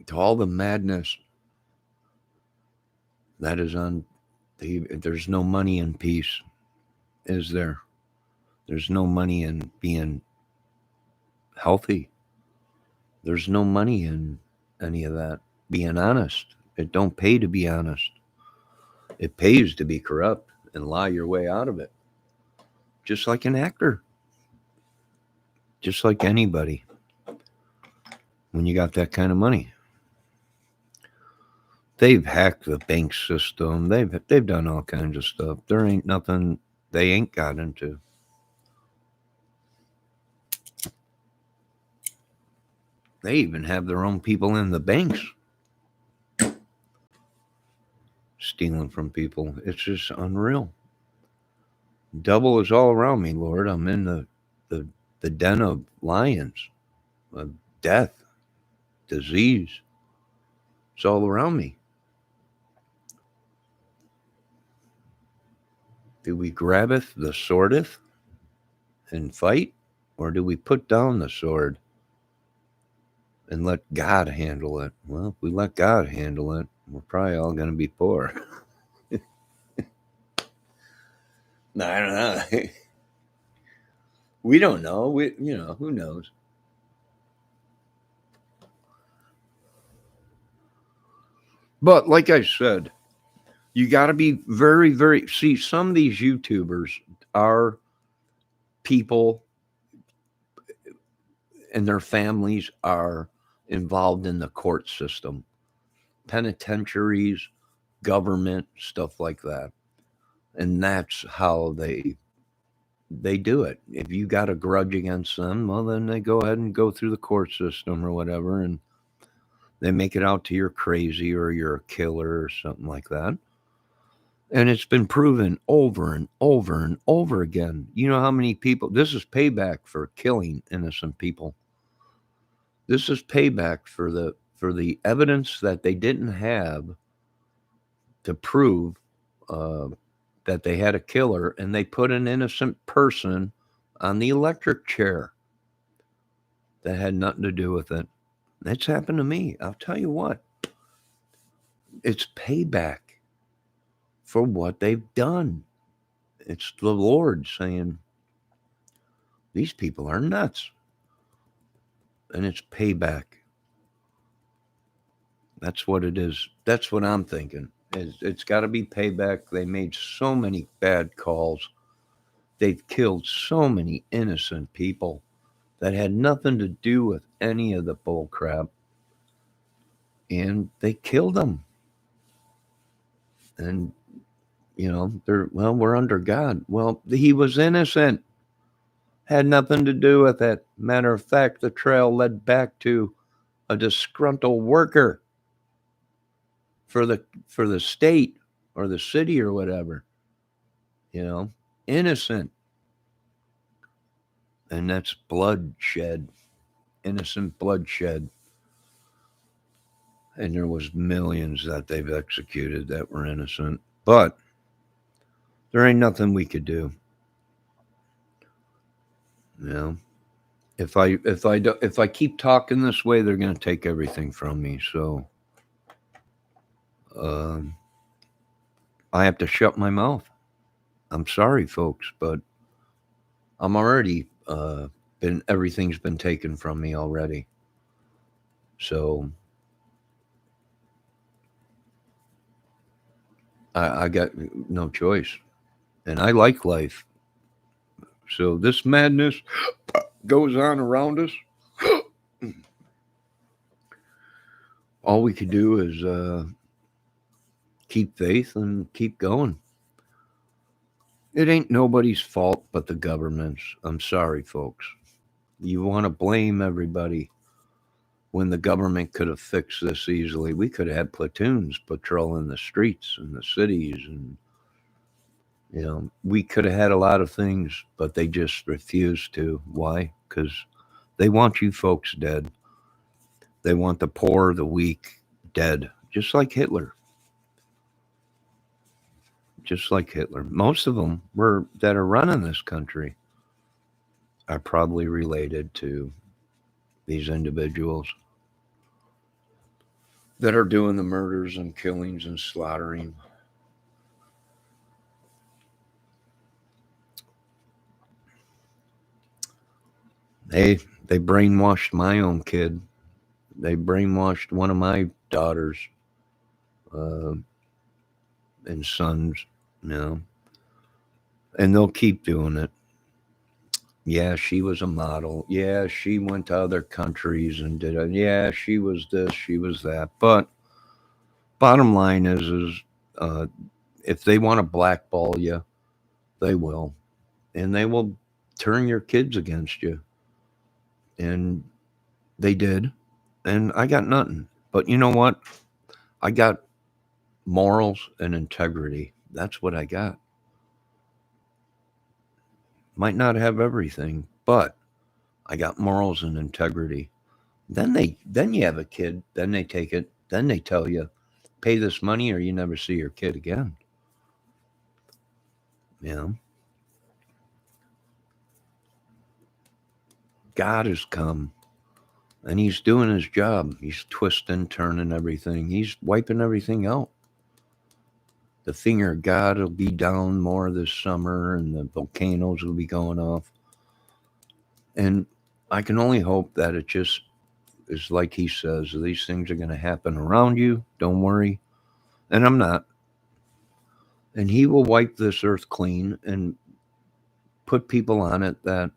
to all the madness that is on there's no money in peace, is there? There's no money in being healthy. There's no money in any of that. Being honest. It don't pay to be honest. It pays to be corrupt and lie your way out of it. Just like an actor. Just like anybody. When you got that kind of money. They've hacked the bank system. They've done all kinds of stuff. There ain't nothing they ain't got into. They even have their own people in the banks stealing from people. It's just unreal. Devil is all around me, Lord. I'm in the den of lions, of death, disease. It's all around me. Do we grabbeth the swordeth and fight, or do we put down the sword and let God handle it? Well, if we let God handle it, we're probably all going to be poor. No, I don't know. We don't know. Who knows? But like I said, you got to be very, very. See, some of these YouTubers are people and their families are involved in the court system, penitentiaries, government, stuff like that. And that's how they do it. If you got a grudge against them, well, then they go ahead and go through the court system or whatever, and they make it out to you're crazy or you're a killer or something like that. And it's been proven over and over and over again. You know how many people, this is payback for killing innocent people. This is payback for the evidence that they didn't have to prove uh, that they had a killer, and they put an innocent person on the electric chair that had nothing to do with it. That's happened to me. I'll tell you what, it's payback for what they've done. It's the Lord saying, these people are nuts. And it's payback. That's what it is. That's what I'm thinking. It's got to be payback. They made so many bad calls. They've killed so many innocent people that had nothing to do with any of the bull crap. And they killed them. And, we're under God. Well, he was innocent. Had nothing to do with it. Matter of fact, the trail led back to a disgruntled worker for the state or the city or whatever. Innocent. And that's bloodshed. Innocent bloodshed. And there was millions that they've executed that were innocent. But there ain't nothing we could do. If I keep talking this way, they're going to take everything from me. So I have to shut my mouth. I'm sorry, folks, but I'm already everything's been taken from me already. So I got no choice, and I like life. So this madness goes on around us. All we could do is keep faith and keep going. It ain't nobody's fault but the government's. I'm sorry, folks. You want to blame everybody when the government could have fixed this easily. We could have had platoons patrolling the streets and the cities, and we could have had a lot of things, but they just refused to. Why? Because they want you folks dead. They want the poor, the weak dead, just like Hitler. Just like Hitler. Most of them that are running this country are probably related to these individuals that are doing the murders and killings and slaughtering. They brainwashed my own kid. They brainwashed one of my daughters uh, and sons, and they'll keep doing it. Yeah, she was a model. Yeah, she went to other countries and did it. Yeah, she was this, she was that. But bottom line is uh, if they want to blackball you, they will, and they will turn your kids against you. And they did, and I got nothing. But you know what? I got morals and integrity. That's what I got. Might not have everything, but I got morals and integrity. Then you have a kid, then they take it, then they tell you, pay this money or you never see your kid again. You know, God has come and he's doing his job. He's twisting, turning everything. He's wiping everything out. The finger of God will be down more this summer and the volcanoes will be going off. And I can only hope that it just is like he says, these things are going to happen around you. Don't worry. And I'm not. And he will wipe this earth clean and put people on it that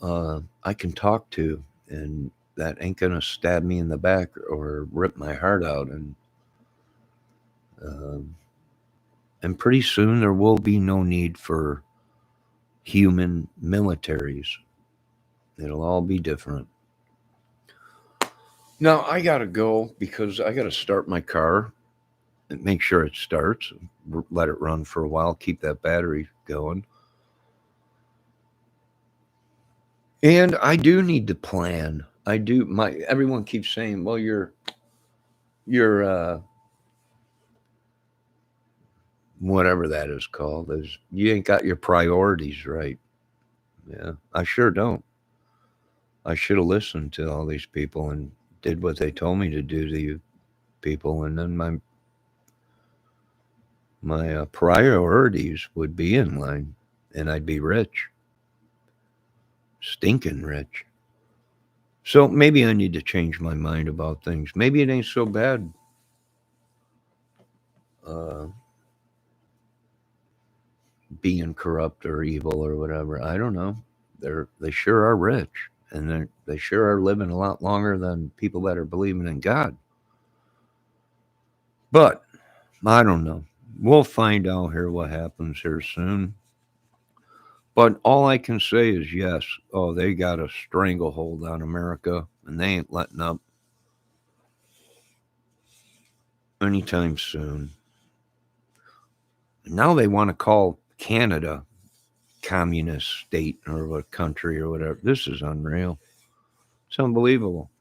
I can talk to, and that ain't gonna stab me in the back or rip my heart out. Um, and pretty soon there will be no need for human militaries. It'll all be different. Now I gotta go because I gotta start my car and make sure it starts. Let it run for a while, keep that battery going. And I do need to plan. I do. My everyone keeps saying, "Well, you're whatever that is called, is you ain't got your priorities right." Yeah, I sure don't. I should have listened to all these people and did what they told me to do to you people, and then my priorities would be in line, and I'd be rich, stinking rich. So maybe I need to change my mind about things. Maybe it ain't so bad. Uh, Being corrupt or evil or whatever. I don't know. They sure are rich, and they sure are living a lot longer than people that are believing in God. But I don't know. We'll find out here what happens here soon. But all I can say is yes. Oh, they got a stranglehold on America, and they ain't letting up anytime soon. Now they want to call Canada communist state or a country or whatever. This is unreal. It's unbelievable.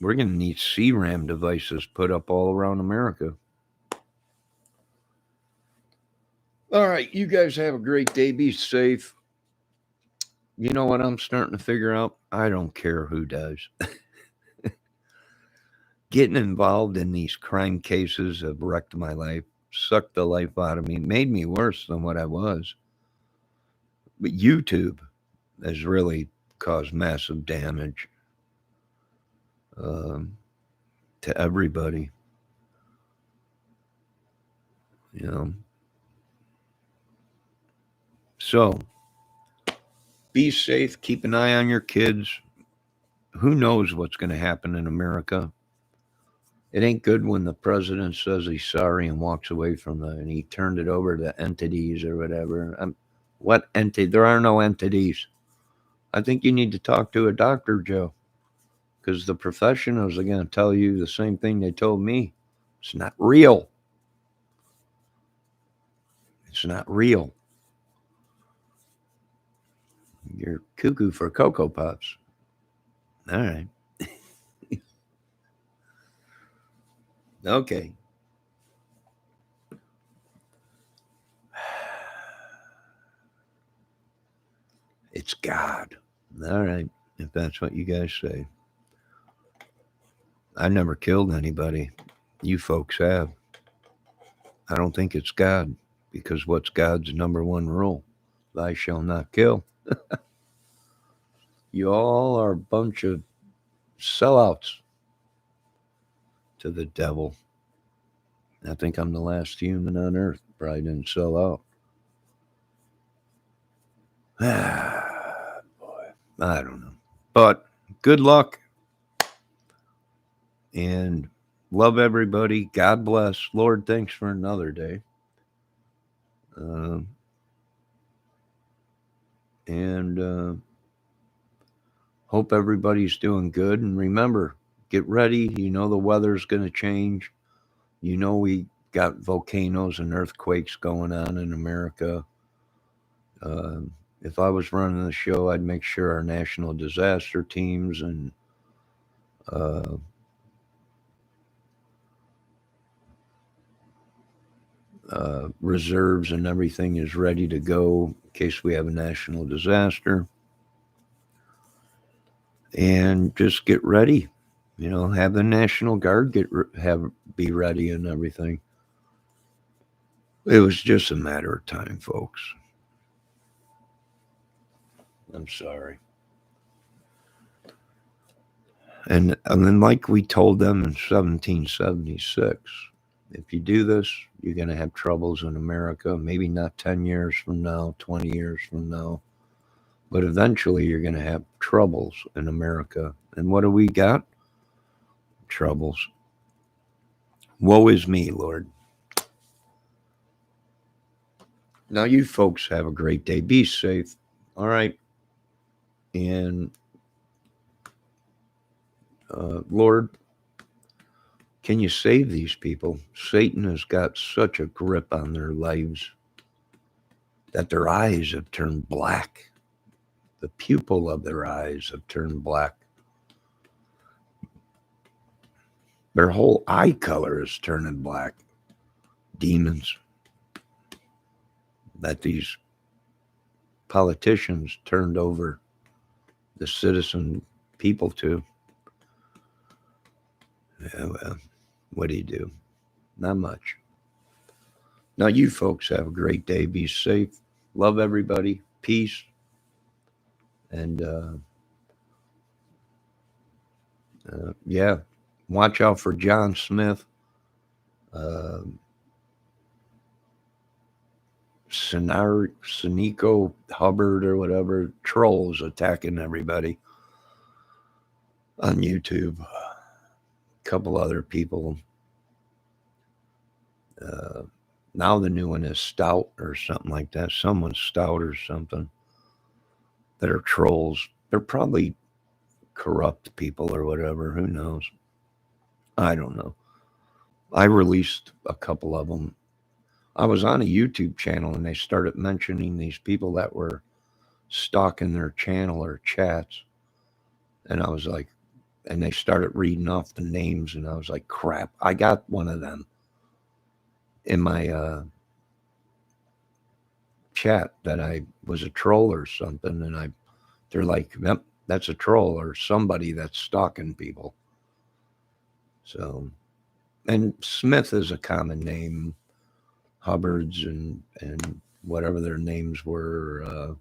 We're going to need CRAM devices put up all around America. All right, you guys have a great day. Be safe. You know what I'm starting to figure out? I don't care who does. Getting involved in these crime cases have wrecked my life, sucked the life out of me, made me worse than what I was. But YouTube has really caused massive damage um, to everybody. You know, so be safe. Keep an eye on your kids. Who knows what's going to happen in America? It ain't good when the president says he's sorry and walks away from and he turned it over to entities or whatever. What entity? There are no entities. I think you need to talk to a doctor, Joe, because the professionals are going to tell you the same thing they told me. It's not real. It's not real. You're cuckoo for Cocoa Puffs. All right. Okay. It's God. All right. If that's what you guys say. I never killed anybody. You folks have. I don't think it's God, because what's God's number one rule? Thou shalt not kill. You all are a bunch of sellouts to the devil. I think I'm the last human on earth. Probably didn't sell out. Ah, boy. I don't know. But good luck and love everybody. God bless. Lord, thanks for another day. Um, and hope everybody's doing good. And remember, get ready. You know the weather's going to change. You know we got volcanoes and earthquakes going on in America. Uh, if I was running the show, I'd make sure our national disaster teams and uh, reserves and everything is ready to go in case we have a national disaster. And just get ready. You know, have the National Guard be ready and everything. It was just a matter of time, folks. I'm sorry. And then, like we told them in 1776, If you do this, you're going to have troubles in America. Maybe not 10 years from now, 20 years from now, but eventually you're going to have troubles in America. And what do we got? Troubles. Woe is me, Lord. Now, you folks have a great day. Be safe. All right. And Lord, can you save these people? Satan has got such a grip on their lives that their eyes have turned black. The pupil of their eyes have turned black. Their whole eye color is turning black. Demons that these politicians turned over the citizen people to. Yeah, well, what do you do? Not much. Now, you folks have a great day. Be safe. Love everybody. Peace. And yeah, watch out for John Smith, Sinico Hubbard or whatever, trolls attacking everybody on YouTube. A couple other people. Now the new one is Stout or something like that. Someone's Stout or something that are trolls. They're probably corrupt people or whatever. Who knows? I don't know. I released a couple of them. I was on a YouTube channel and they started mentioning these people that were stalking their channel or chats. And I was like, and they started reading off the names and I was like, crap, I got one of them in my chat that I was a troll or something. And they're like, yep, that's a troll or somebody that's stalking people. So, and Smith is a common name. Hubbards and whatever their names were,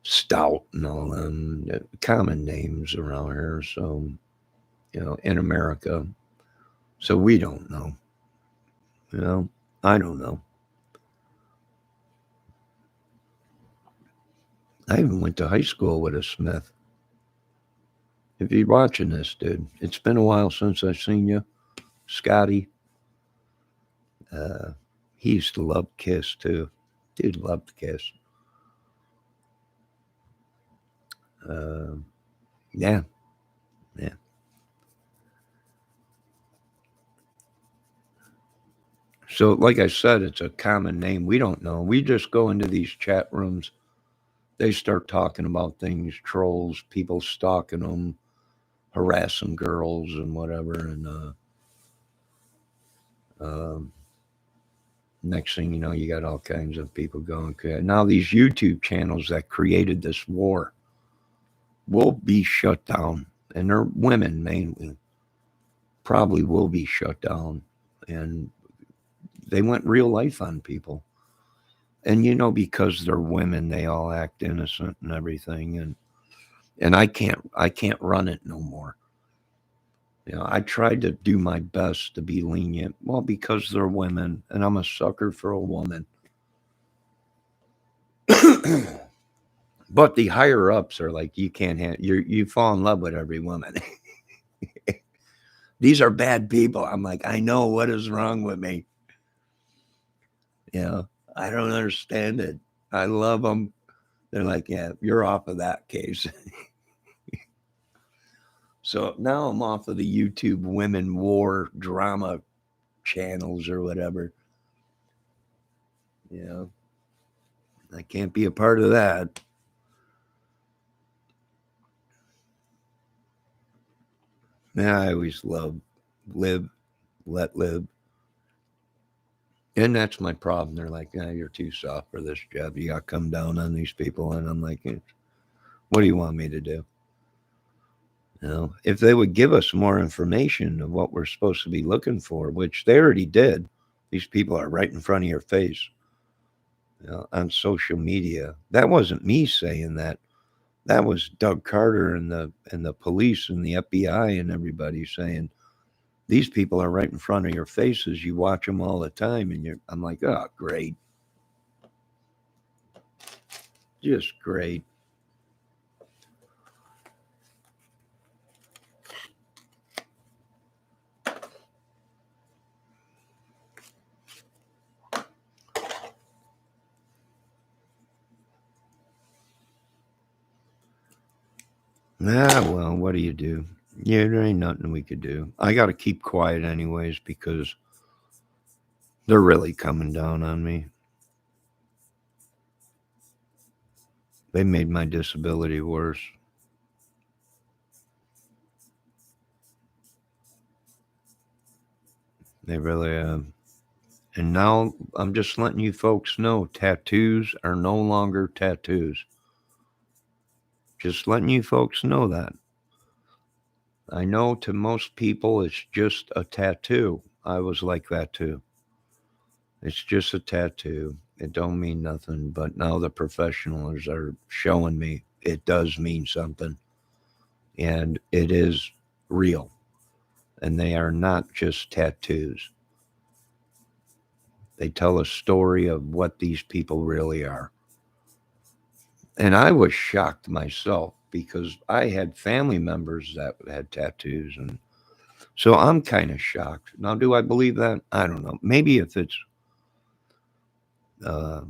Stout and all them, common names around here. So, in America. So we don't know. I don't know. I even went to high school with a Smith. If you're watching this, dude, it's been a while since I've seen you. Scotty. He used to love Kiss too. Dude loved Kiss. Yeah. So, like I said, it's a common name. We don't know. We just go into these chat rooms. They start talking about things, trolls, people stalking them, harassing girls and whatever. And next thing you know, you got all kinds of people going. Okay. Now these YouTube channels that created this war will be shut down. And they're women mainly. Probably will be shut down. And they went real life on people. And because they're women, they all act innocent and everything. And I can't run it no more. I tried to do my best to be lenient. Well, because they're women, and I'm a sucker for a woman. But the higher ups are like, you can't you fall in love with every woman. These are bad people. I'm like, I know what is wrong with me. I don't understand it. I love them. They're like, yeah, you're off of that case. So now I'm off of the YouTube women war drama channels or whatever. I can't be a part of that. Yeah, I always love live, let live. And that's my problem. They're like, you're too soft for this job. You got to come down on these people. And I'm like, what do you want me to do? If they would give us more information of what we're supposed to be looking for, which they already did, these people are right in front of your face on social media. That wasn't me saying that. That was Doug Carter and the police and the FBI and everybody saying, These people are right in front of your faces. You watch them all the time, and I'm like, oh, great. Just great. Well, what do you do? Yeah, there ain't nothing we could do. I got to keep quiet anyways because they're really coming down on me. They made my disability worse. They really have. And now I'm just letting you folks know tattoos are no longer tattoos. Just letting you folks know that. I know to most people it's just a tattoo. I was like that too. It's just a tattoo. It don't mean nothing. But now the professionals are showing me it does mean something. And it is real. And they are not just tattoos. They tell a story of what these people really are. And I was shocked myself because I had family members that had tattoos. And so I'm kind of shocked. Now, do I believe that? I don't know. Maybe if it's, uh,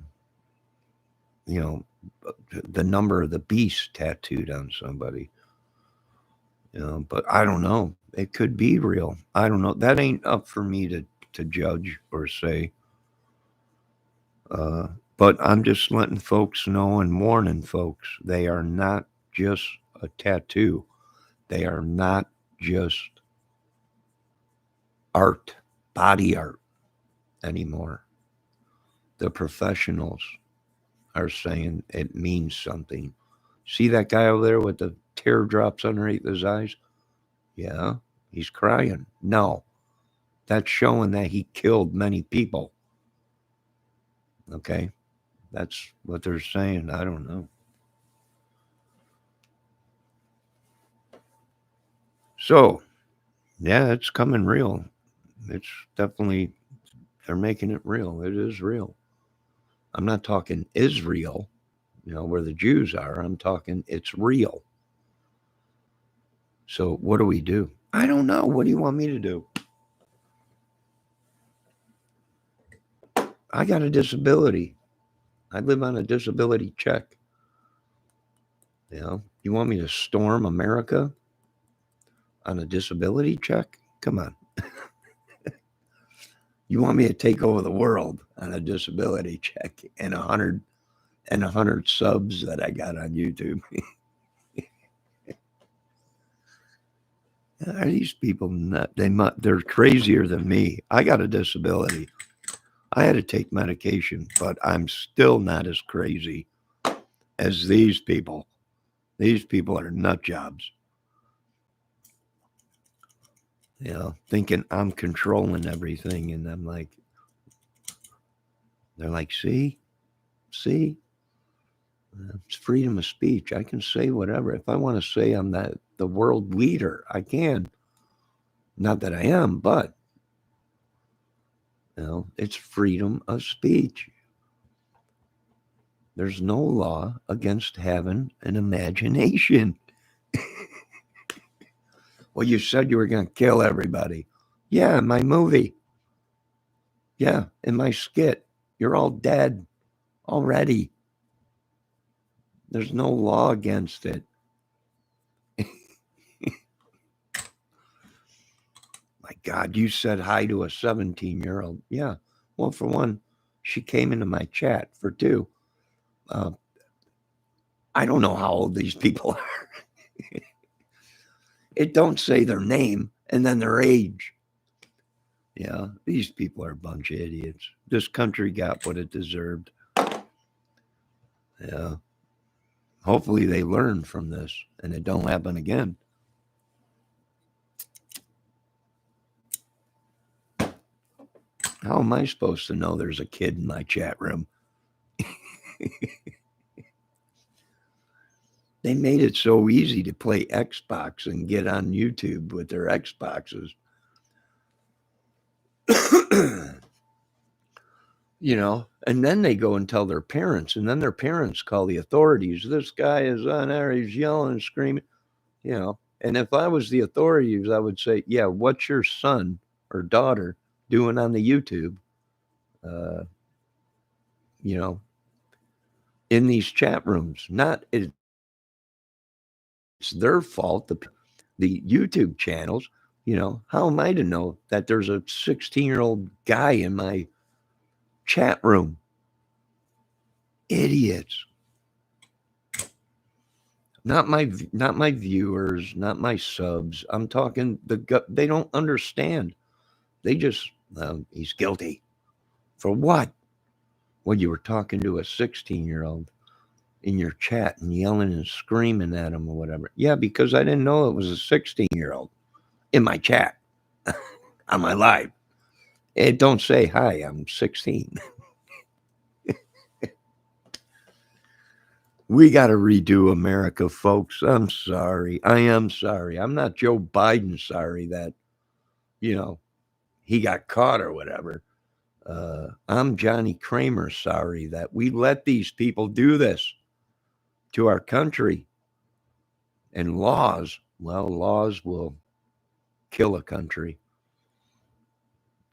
you know, the number of the beast tattooed on somebody, but I don't know. It could be real. I don't know. That ain't up for me to judge or say. Uh, but I'm just letting folks know and warning folks they are not just a tattoo. They are not just art, body art anymore. The professionals are saying it means something. See that guy over there with the teardrops underneath his eyes? Yeah, he's crying. No, that's showing that he killed many people. Okay, that's what they're saying. I don't know. So, yeah, it's coming real. It's definitely, they're making it real. It is real. I'm not talking Israel, where the Jews are. I'm talking it's real. So, what do we do? I don't know. What do you want me to do? I got a disability. I live on a disability check. You want me to storm America on a disability check? Come on. You want me to take over the world on a disability check and a hundred subs that I got on YouTube? Are these people nut? They're crazier than me. I got a disability. I had to take medication, but I'm still not as crazy as these people. These people are nut jobs. Thinking I'm controlling everything. And I'm like, they're like, see, it's freedom of speech. I can say whatever. If I want to say I'm the world leader, I can. Not that I am, but it's freedom of speech. There's no law against having an imagination. Well, you said you were going to kill everybody. Yeah, in my movie. Yeah, in my skit. You're all dead already. There's no law against it. My God, you said hi to a 17-year-old. Yeah. Well, for one, she came into my chat. For two, uh, I don't know how old these people are. It don't say their name and then their age. Yeah, these people are a bunch of idiots. This country got what it deserved. Yeah. Hopefully they learn from this and it don't happen again. How am I supposed to know there's a kid in my chat room? They made it so easy to play Xbox and get on YouTube with their Xboxes. And then they go and tell their parents, and then their parents call the authorities. This guy is on there, he's yelling and screaming. And if I was the authorities, I would say, yeah, what's your son or daughter doing on the YouTube? Uh, you know, in these chat rooms. Not it's their fault. The YouTube channels. How am I to know that there's a 16-year-old guy in my chat room? Idiots. Not my viewers, not my subs. I'm talking they don't understand. They just he's guilty. For what? Well, you were talking to a 16-year-old in your chat and yelling and screaming at him or whatever. Yeah, because I didn't know it was a 16-year-old in my chat on my live. It don't say, hi, I'm 16. We got to redo America, folks. I'm sorry. I am sorry. I'm not Joe Biden sorry that, he got caught or whatever. I'm Johnny Kramer sorry that we let these people do this to our country. And laws will kill a country.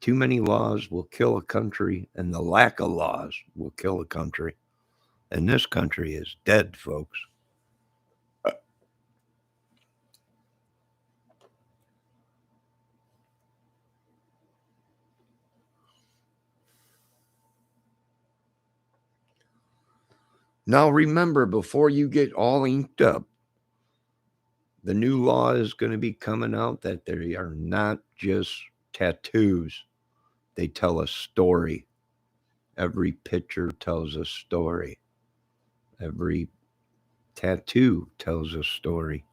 Too many laws will kill a country, and the lack of laws will kill a country. And this country is dead, folks. Now, remember, before you get all inked up, the new law is going to be coming out that they are not just tattoos. They tell a story. Every picture tells a story. Every tattoo tells a story.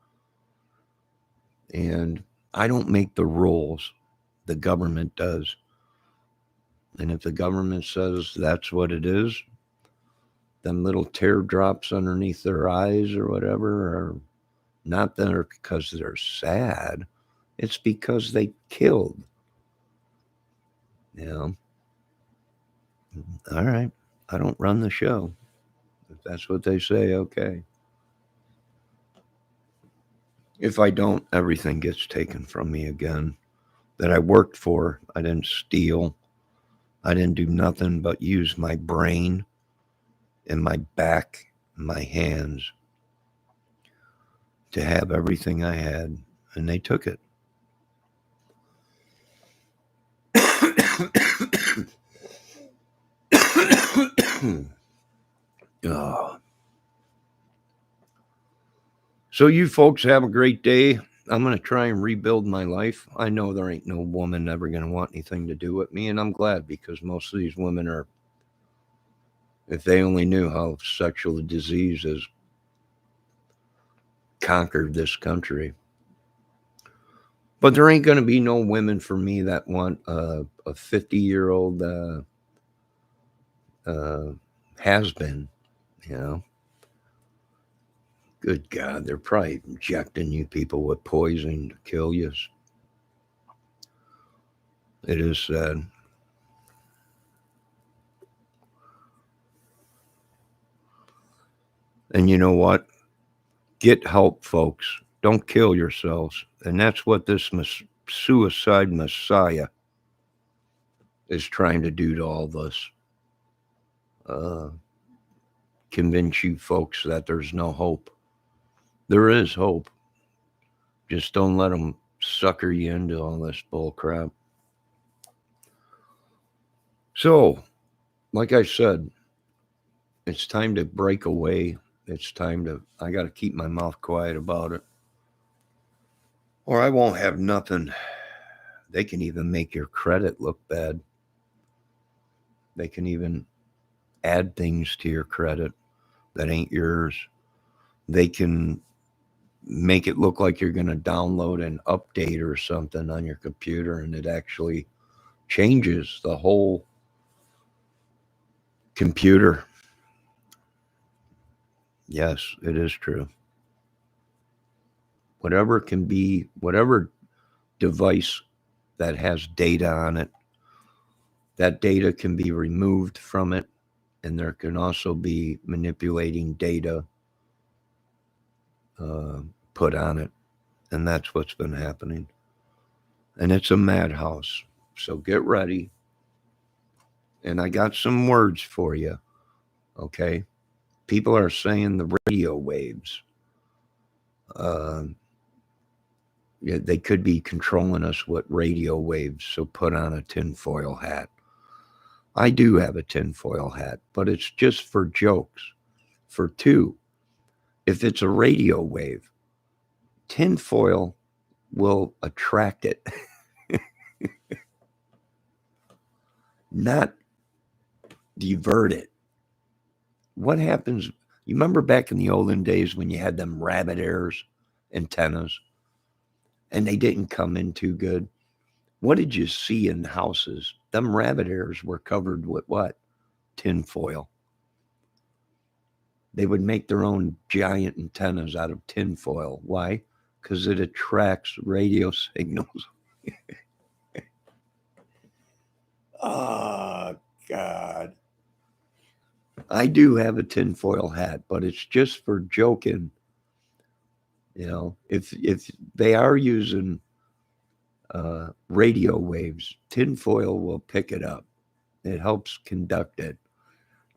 And I don't make the rules. The government does. And if the government says that's what it is, them little teardrops underneath their eyes or whatever are not there because they're sad. It's because they killed. All right. I don't run the show. If that's what they say, okay. If I don't, everything gets taken from me again. That I worked for. I didn't steal. I didn't do nothing but use my brain and my back and my hands to have everything I had, and they took it. Oh. So you folks have a great day. I'm going to try and rebuild my life. I know there ain't no woman ever going to want anything to do with me, and I'm glad because most of these women are, if they only knew how sexual disease has conquered this country. But there ain't going to be no women for me that want a 50-year-old has-been, Good God, they're probably injecting you people with poison to kill you. It is sad. And you know what? Get help, folks. Don't kill yourselves. And that's what this suicide messiah is trying to do to all of us. Convince you folks that there's no hope. There is hope. Just don't let them sucker you into all this bull crap. So, like I said, it's time to break away. I got to keep my mouth quiet about it. Or I won't have nothing. They can even make your credit look bad. They can even add things to your credit that ain't yours. They can make it look like you're going to download an update or something on your computer, and it actually changes the whole computer. Yes, it is true. Whatever device that has data on it that data can be removed from it, and there can also be manipulating data put on it. And that's what's been happening. And it's a madhouse. So get ready. And I got some words for you. Okay. People are saying the radio waves, uh, yeah, they could be controlling us with radio waves. So put on a tinfoil hat. I do have a tinfoil hat, but it's just for jokes. For two, if it's a radio wave, tinfoil will attract it, not divert it. What happens? You remember back in the olden days when you had them rabbit ears antennas and they didn't come in too good? What did you see in houses? Them rabbit ears were covered with what? Tinfoil. They would make their own giant antennas out of tinfoil. Why? Because it attracts radio signals. Oh, God. I do have a tinfoil hat, but it's just for joking. You know, if they are using radio waves, tinfoil will pick it up. It helps conduct it.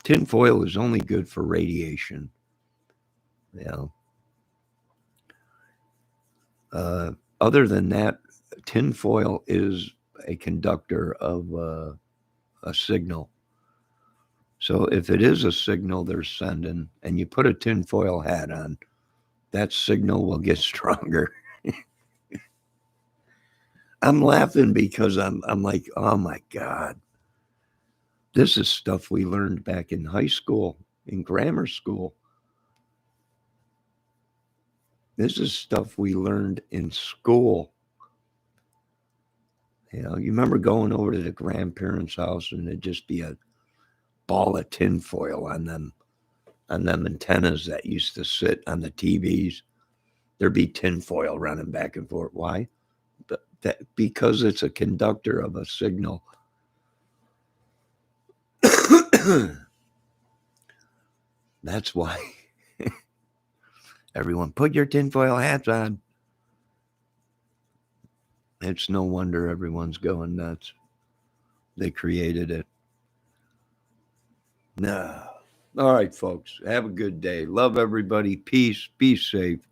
Tinfoil is only good for radiation. You know, other than that, tinfoil is a conductor of a signal. So if it is a signal they're sending, and you put a tinfoil hat on, that signal will get stronger. I'm laughing because I'm like, oh my God, this is stuff we learned back in high school, in grammar school. This is stuff we learned in school. You know, you remember going over to the grandparents' house and there'd just be a ball of tinfoil on them antennas that used to sit on the TVs. There'd be tinfoil running back and forth. Why? Because it's a conductor of a signal. That's why. Everyone, put your tinfoil hats on. It's no wonder everyone's going nuts. They created it. No. All right, folks. Have a good day. Love everybody. Peace. Be safe.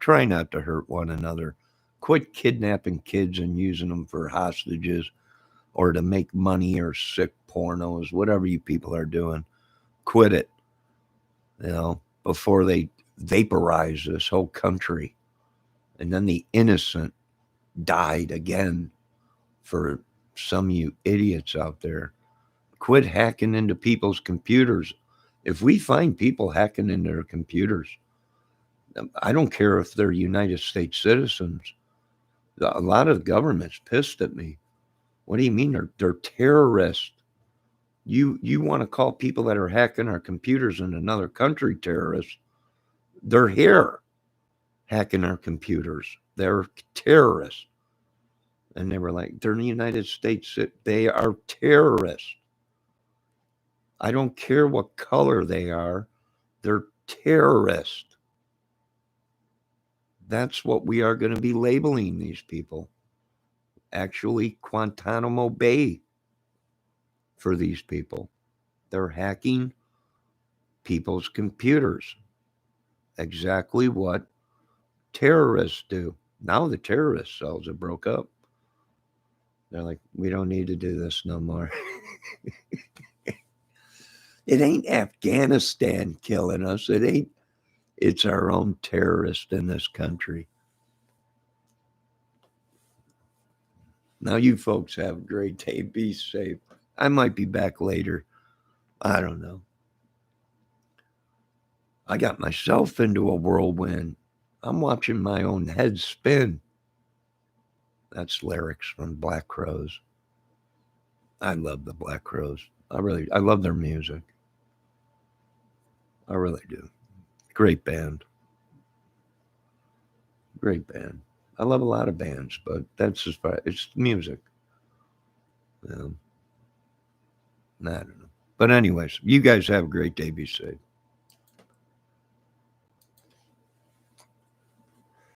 Try not to hurt one another. Quit kidnapping kids and using them for hostages or to make money or sick pornos, whatever you people are doing. Quit it, you know, before they vaporize this whole country. And then the innocent died again for some of you idiots out there. Quit hacking into people's computers. If we find people hacking into their computers, I don't care if they're United States citizens. A lot of the government's pissed at me. What do you mean they're terrorists? You want to call people that are hacking our computers in another country terrorists? They're here hacking our computers. They're terrorists. And they were like, they're in the United States. They are terrorists. I don't care what color they are. They're terrorists. That's what we are going to be labeling these people. Actually, Guantanamo Bay for these people. They're hacking people's computers. Exactly what terrorists do. Now the terrorist cells have broke up. They're like, we don't need to do this no more. It ain't Afghanistan killing us. It's our own terrorists in this country. Now you folks have a great day. Be safe. I might be back later. I don't know. I got myself into a whirlwind. I'm watching my own head spin. That's lyrics from Black Crowes. I love the Black Crowes. I love their music. I really do. Great band. Great band. I love a lot of bands, but that's as far it's music. You know. I don't know. But anyways, you guys have a great day. Be safe.